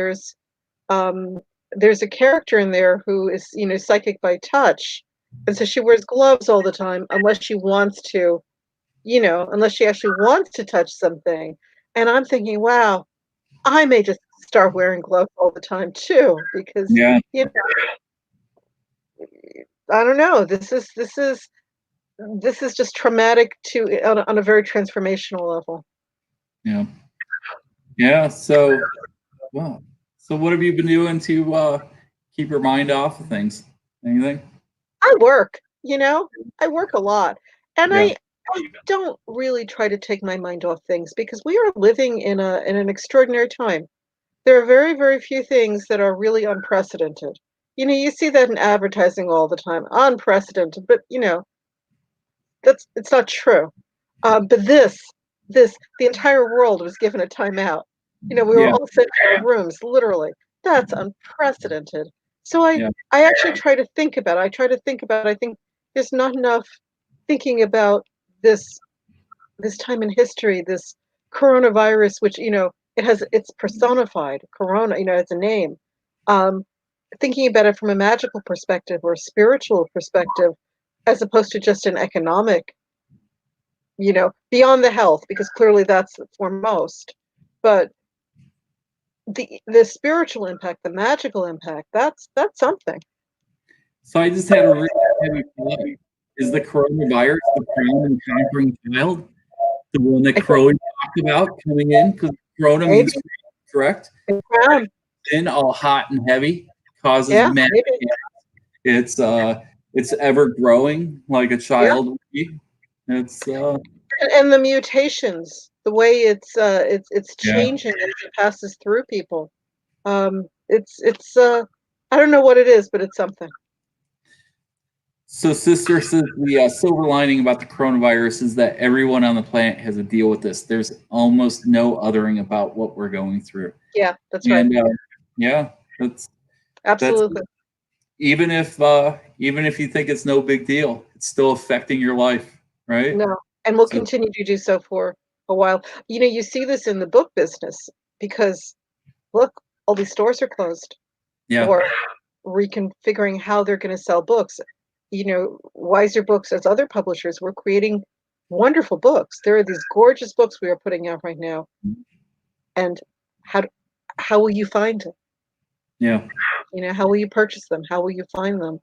um there's a character in there who is, psychic by touch. And so she wears gloves all the time unless she wants to, unless she actually wants to touch something. And I'm thinking, wow, I may just start wearing gloves all the time too, because Yeah, I don't know. This is just traumatic to on a very transformational level. yeah, yeah. So, well, so what have you been doing to keep your mind off of things? Anything? I work, I work a lot. And Yeah, I don't really try to take my mind off things, because we are living in an extraordinary time. There are very, very few things that are really unprecedented. You see that in advertising all the time, unprecedented, but it's not true. But the entire world was given a timeout. We were yeah, all sent to our rooms, literally. That's unprecedented. So yeah, I actually try to think about it. I try to think about it. I think there's not enough thinking about this this time in history, this coronavirus, which it's personified. Corona, it's a name. Um, Thinking about it from a magical perspective or a spiritual perspective, as opposed to just an economic, beyond the health, because clearly that's foremost. But the spiritual impact, the magical impact, that's something. So I just had a really heavy thought. Is the coronavirus the crown and conquering child? The one that I think Crowley about coming in because Corona Maybe. means correct. Crown. In all hot and heavy causes Yeah, mad. maybe. It's ever growing like a Yeah. child would be. It's And the mutations, the way it's yeah. changing as it passes through people. It's I don't know what it is, but it's something. So, sister says the silver lining about the coronavirus is that everyone on the planet has to deal with this. There's almost no othering about what we're going through, Yeah, that's right. and yeah, that's Absolutely. even if you think it's no big deal, it's still affecting your life, right? No, and we'll So, continue to do so for a while. You know, you see this in the book business because look, all these stores are closed yeah, or reconfiguring how they're going to sell books. You know, Wiser Books, as other publishers, we're creating wonderful books. There are these gorgeous books we are putting out right now, and how do- how will you find them? yeah. You know, how will you purchase them? How will you find them?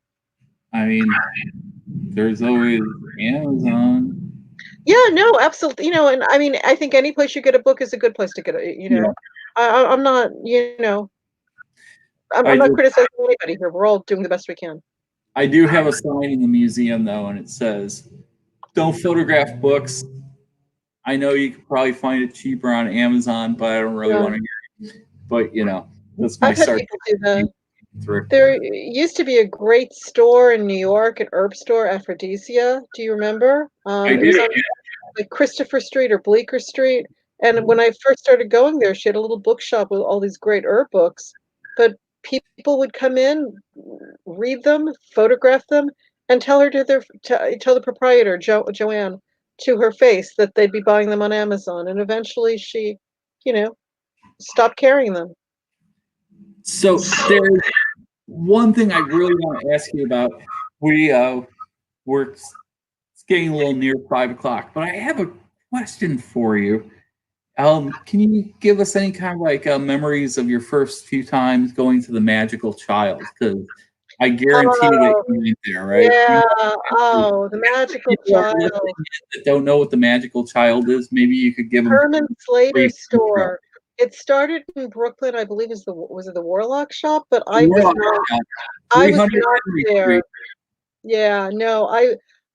I mean, there's always Amazon. Yeah, no, absolutely. You know, and I mean, I think any place you get a book is a good place to get it. You Yeah, know, I'm not, you know, I'm I not just criticizing anybody here. We're all doing the best we can. I do have a sign in the museum though, and it says, "Don't photograph books. I know you could probably find it cheaper on Amazon, but I don't really Yeah, want to hear it." But that's my I've had start people do that. through. There used to be a great store in New York, an herb store, Aphrodisia. Do you remember? I It was do. on like Christopher Street or Bleecker Street. And when I first started going there, she had a little bookshop with all these great herb books. But people would come in, read them, photograph them, and tell her tell the proprietor, Joanne, to her face that they'd be buying them on Amazon. And eventually she, you know, stopped carrying them. So there's one thing I really want to ask you about. We're it's getting a little near 5 o'clock, but I have a question for you. Can you give us any kind of like memories of your first few times going to the Magical Child? Because I guarantee that Oh, you went there, right? yeah. Oh, the magical People are listening child. in that don't know what the Magical Child is. Maybe you could give them Herman a brief Slater's intro. store. It started in Brooklyn, I believe was it the Warlock shop? But We're on I was 300 not Henry there. Street. Yeah, no,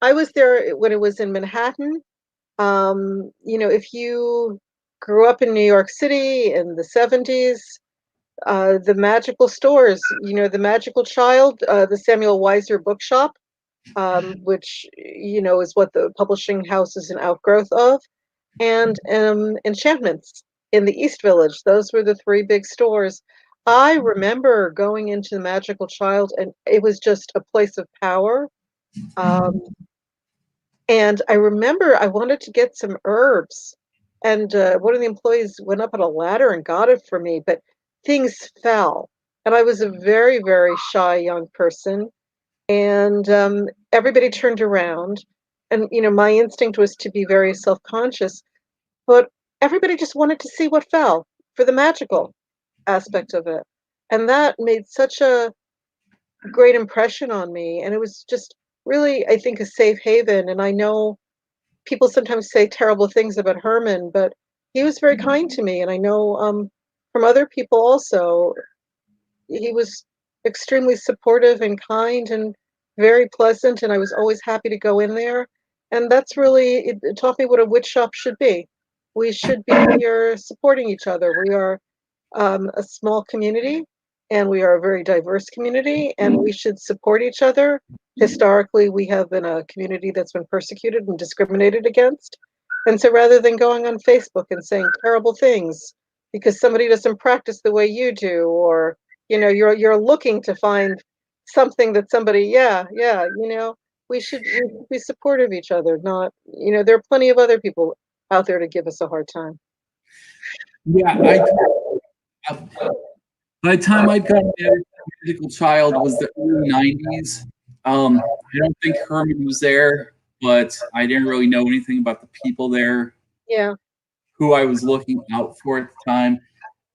I was there when it was in Manhattan. You know, if you grew up in New York City in the 70s, the magical stores, you know, the Magical Child, the Samuel Weiser bookshop, which, you know, is what the publishing house is an outgrowth of, and Enchantments in the East Village. Those were the three big stores. I remember going into the Magical Child, and it was just a place of power. Um, and I remember I wanted to get some herbs, and one of the employees went up on a ladder and got it for me, but things fell. And I was a very, very shy young person, and everybody turned around. And, you know, my instinct was to be very self conscious, but everybody just wanted to see what fell for the magical aspect of it. And that made such a great impression on me. And it was just really, I think, a safe haven. And I know people sometimes say terrible things about Herman, but he was very kind to me. And I know from other people also, he was extremely supportive and kind and very pleasant. And I was always happy to go in there. And that's really, it taught me what a witch shop should be. We should be here supporting each other. We are a small community, and we are a very diverse community, and we should support each other. Historically, we have been a community that's been persecuted and discriminated against. And so rather than going on Facebook and saying terrible things because somebody doesn't practice the way you do, or you know, you're looking to find something that somebody, yeah, you know, we should be supportive of each other, not, you know, there are plenty of other people out there to give us a hard time. Yeah, by the time I'd gotten married, Magical Child was the early '90s. I don't think Herman was there, but I didn't really know anything about the people there Yeah. who I was looking out for at the time.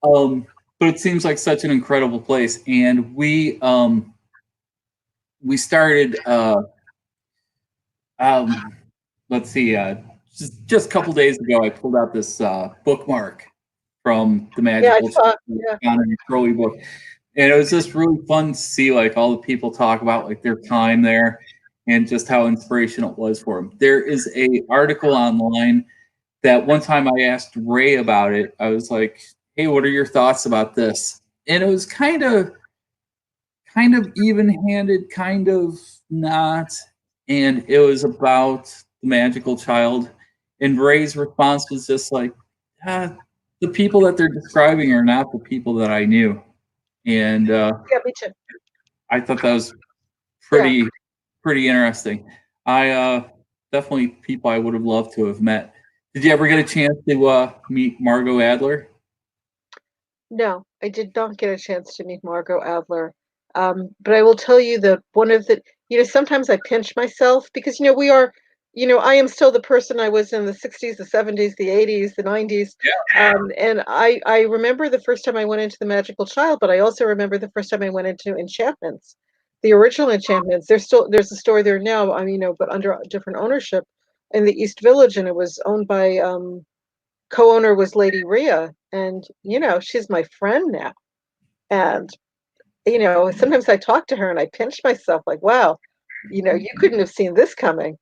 Um, but it seems like such an incredible place, and we started. Um, let's see, just a couple days ago, I pulled out this bookmark from the Yeah, I Magical saw. Yeah, Crowley book, and it was just really fun to see like all the people talk about like their time there and just how inspirational it was for them. There is a article online that one time I asked Ray about it. I was like, "Hey, what are your thoughts about this?" And it was kind of even-handed, kind of not, and it was about the magical child. And Ray's response was just like, the people that they're describing are not the people that I knew. And yeah, me too. I thought that was Yeah. pretty interesting. I definitely people I would have loved to have met. Did you ever get a chance to meet Margot Adler? No, I did not get a chance to meet Margot Adler. But I will tell you that one of the, sometimes I pinch myself because, we are, I am still the person I was in the 60s, the 70s, the 80s, the 90s. And I remember the first time I went into the Magical Child, but I also remember the first time I went into Enchantments, the original Enchantments. There's a store there now, but under a different ownership in the East Village, and it was owned by, co-owner was Lady Rhea, and she's my friend now. And sometimes I talk to her and I pinch myself like, wow, you couldn't have seen this coming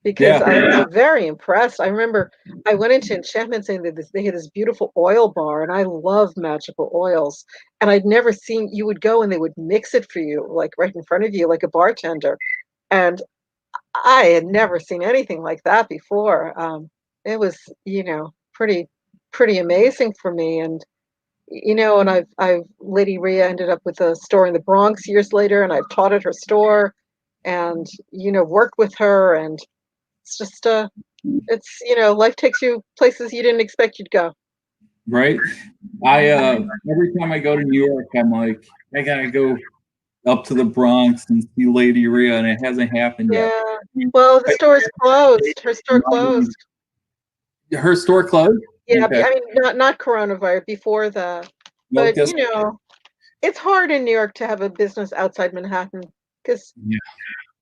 because Yeah, I was very impressed. I remember I went into Enchantment saying that they had this beautiful oil bar, and I love magical oils. And I'd never seen, you would go and they would mix it for you, like right in front of you, like a bartender. And I had never seen anything like that before. It was, pretty amazing for me. And and I've Lady Rhea ended up with a store in the Bronx years later, and I've taught at her store, and worked with her, and it's just life takes you places you didn't expect you'd go. right. I every time I go to New York, I'm like, I gotta go up to the Bronx and see Lady Rhea, and it hasn't happened yet. Yeah. Well, the store is closed. Her store closed. Her store closed? Yeah, Okay. I mean, not coronavirus, before that. Well, But, guess it's hard in New York to have a business outside Manhattan because yeah,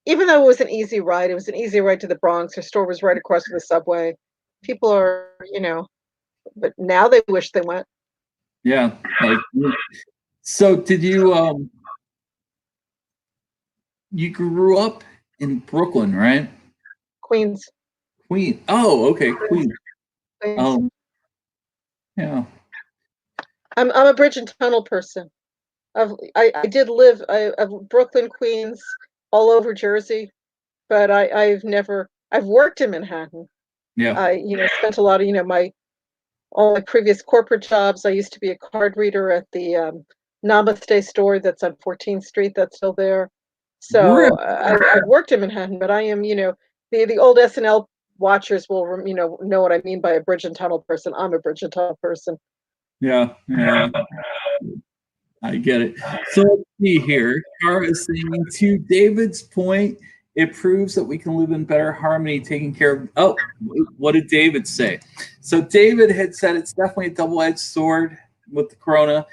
even though it was an easy ride to the Bronx. Her store was right across from the subway. People are, but now they wish they went. yeah. Like, so did you you grew up in Brooklyn, right? Queens, Queen. Oh, okay, Queens, Queen. Queens. Um, yeah. I'm a bridge and tunnel person. I did live Brooklyn, Queens, all over Jersey, but I've worked in Manhattan. Yeah. I spent a lot of my all my previous corporate jobs. I used to be a card reader at the Namaste store that's on 14th Street. That's still there. Really? So I've worked in Manhattan, but I am the old SNL watchers will know what I mean by a bridge and tunnel person. I'm a bridge and tunnel person. Yeah, yeah. I get it. So let's see here. Cara is saying, to David's point, it proves that we can live in better harmony, taking care of. Oh, what did David say? So David had said it's definitely a double-edged sword with the corona.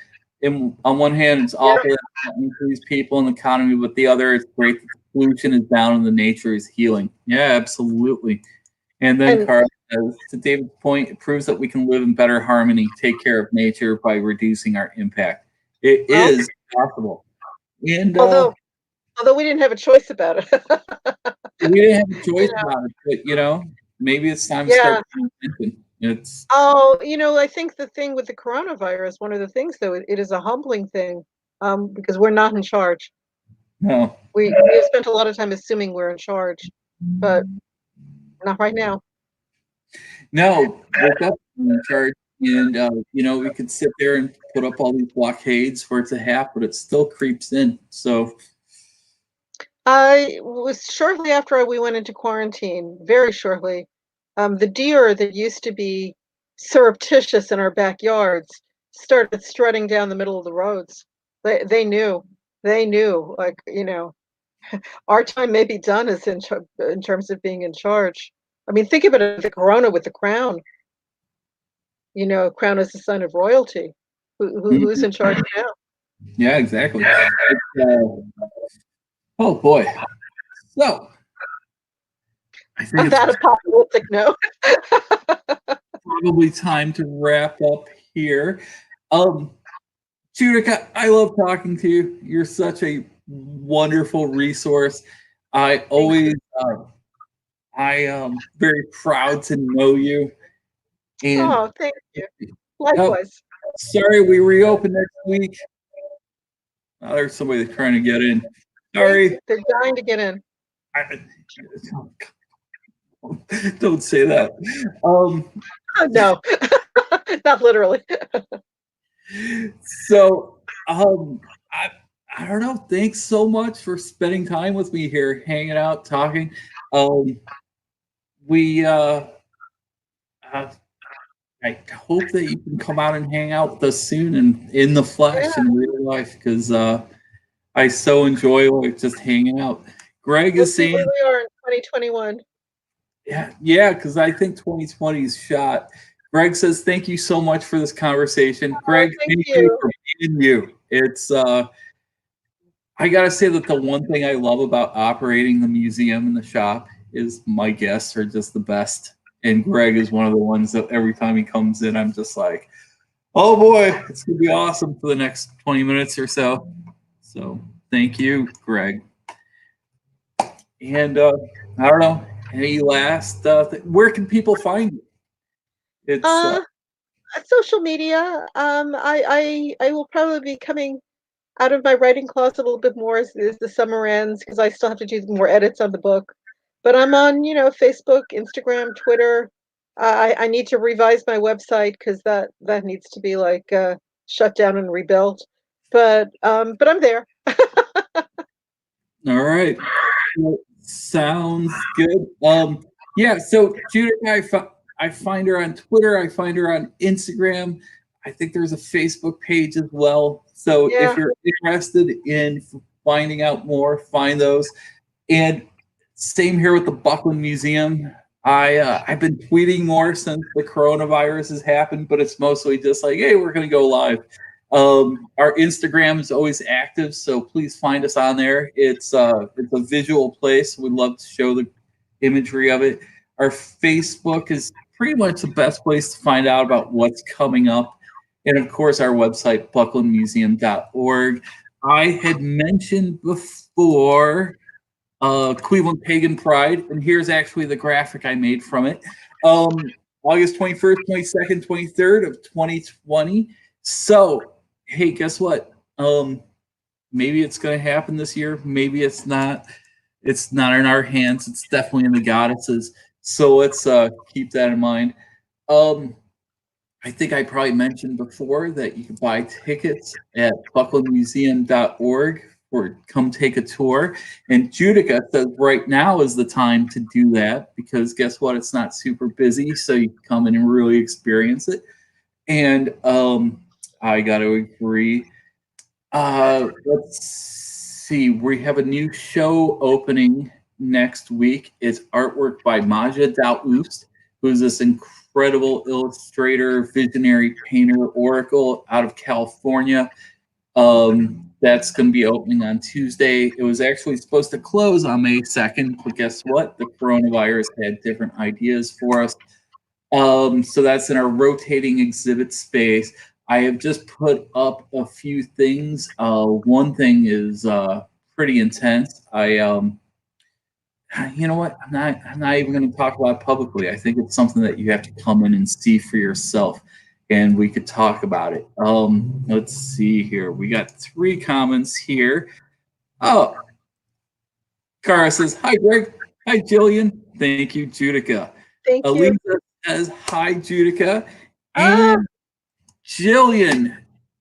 And on one hand, it's Yeah. awful that it increase people in the economy, but the other, it's great that the pollution is down and the nature is healing. Yeah, absolutely. And then And Cara says, to David's point, it proves that we can live in better harmony, take care of nature by reducing our impact. It well, is possible. And although we didn't have a choice about it. we didn't have a You choice know, about it, but maybe it's time to start yeah. paying attention. It's Oh, I think the thing with the coronavirus, one of the things though, it is a humbling thing, because we're not in charge. no, We have spent a lot of time assuming we're in charge, but not right now. no, we're definitely in charge. And we could sit there and put up all these blockades for it to happen, but it still creeps in. So I was shortly after we went into quarantine, very shortly. The deer that used to be surreptitious in our backyards started strutting down the middle of the roads. They knew, like, our time may be done as in terms of being in charge. I mean, think about it, the corona with the crown. Crown is the sign of royalty. Who's mhm, in charge now? yeah, exactly. Oh boy. So I think On it's that apocalyptic note. probably time to wrap up here. Um, Judika, I love talking to you. You're such a wonderful resource. I Thank you. always, I am very proud to know you. And Oh, thank you. oh, Likewise. sorry, we reopen next week. Oh, there's somebody trying to get in. Sorry. They're dying to get in. I, don't say that. Um, Oh, no, not literally. so, I, I don't know. Thanks so much for spending time with me here, hanging out, talking. Um, we, uh, I hope that you can come out and hang out with us soon and in the Yeah, flesh in real life because I so enjoy like just hanging out. Greg we'll is see saying, where we are in 2021. yeah, because I think 2020 is shot. Greg says, thank you so much for this conversation. Oh, Greg, thank thank you you. for being you. It's I gotta say that the one thing I love about operating the museum and the shop is my guests are just the best. And Greg is one of the ones that every time he comes in, I'm just like, oh boy, it's gonna be awesome for the next 20 minutes or so. So thank you, Greg. And I don't know, any last where can people find you? It's Uh, Social media. I will probably be coming out of my writing closet a little bit more as the summer ends because I still have to do more edits on the book. But I'm on, Facebook, Instagram, Twitter. I need to revise my website because that needs to be like shut down and rebuilt. But I'm there. all right. Well, sounds good. Yeah, so Judith, I find her on Twitter, I find her on Instagram. I think there's a Facebook page as well. So if Yeah, you're interested in finding out more, find those. And same here with the Buckland Museum. I've been tweeting more since the coronavirus has happened, but it's mostly just like, hey, we're gonna go live. Our Instagram is always active, so please find us on there. It's a visual place. We'd love to show the imagery of it. Our Facebook is pretty much the best place to find out about what's coming up. And of course, our website, bucklandmuseum.org. I had mentioned before Cleveland Pagan Pride, and here's actually the graphic I made from it. August 21st, 22nd, 23rd of 2020. So, hey, guess what? Maybe it's going to happen this year. Maybe it's not. It's not in our hands. It's definitely in the goddesses. So let's keep that in mind. Um, I think I probably mentioned before that you can buy tickets at bucklandmuseum.org or come take a tour. And Judika says right now is the time to do that because guess what? It's not super busy, so you can come in and really experience it. And I got to agree. Let's see. We have a new show opening next week. It's artwork by Maja Daoust, who's this incredible illustrator, visionary painter, oracle out of California. That's going to be opening on Tuesday. It was actually supposed to close on May 2nd, but guess what? The coronavirus had different ideas for us. So that's in our rotating exhibit space. I have just put up a few things. One thing is pretty intense. You know what? I'm not even going to talk about it publicly. I think it's something that you have to come in and see for yourself, and we could talk about it. Let's see here. We got 3 comments here. Oh, Cara says, "Hi, Greg. Hi, Jillian. Thank you, Judika." thank you. Elisa says, "Hi, Judika," Ah, and Jillian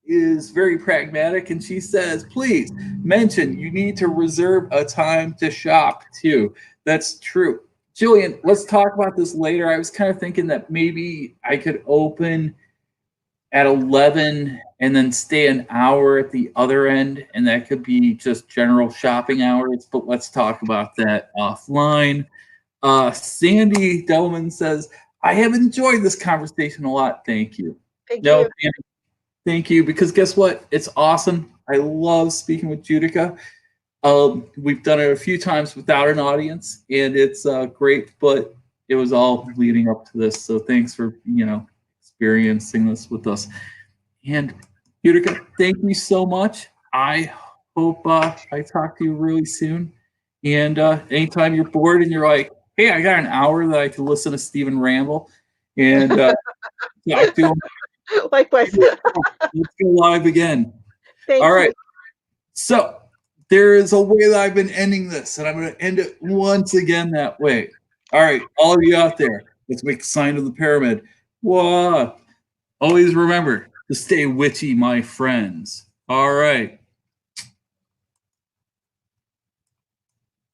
is very pragmatic and she says, please mention you need to reserve a time to shop too. That's true. Jillian, let's talk about this later. I was kind of thinking that maybe I could open at 11 and then stay an hour at the other end, and that could be just general shopping hours, but let's talk about that offline. Sandy Delman says, I have enjoyed this conversation a lot. Thank you. thank No, you. thank you, because guess what? It's awesome. I love speaking with Judika. We've done it a few times without an audience, and it's great. But it was all leading up to this, so thanks for experiencing this with us. And Utica, thank you so much. I hope I talk to you really soon. And anytime you're bored and you're like, hey, I got an hour that I can listen to Stephen ramble and talk to him. Likewise. Let's go live again. Thank All right. you. So there is a way that I've been ending this, and I'm going to end it once again that way. All right, all of you out there, let's make the sign of the pyramid. Whoa. Always remember to stay witchy, my friends. All right.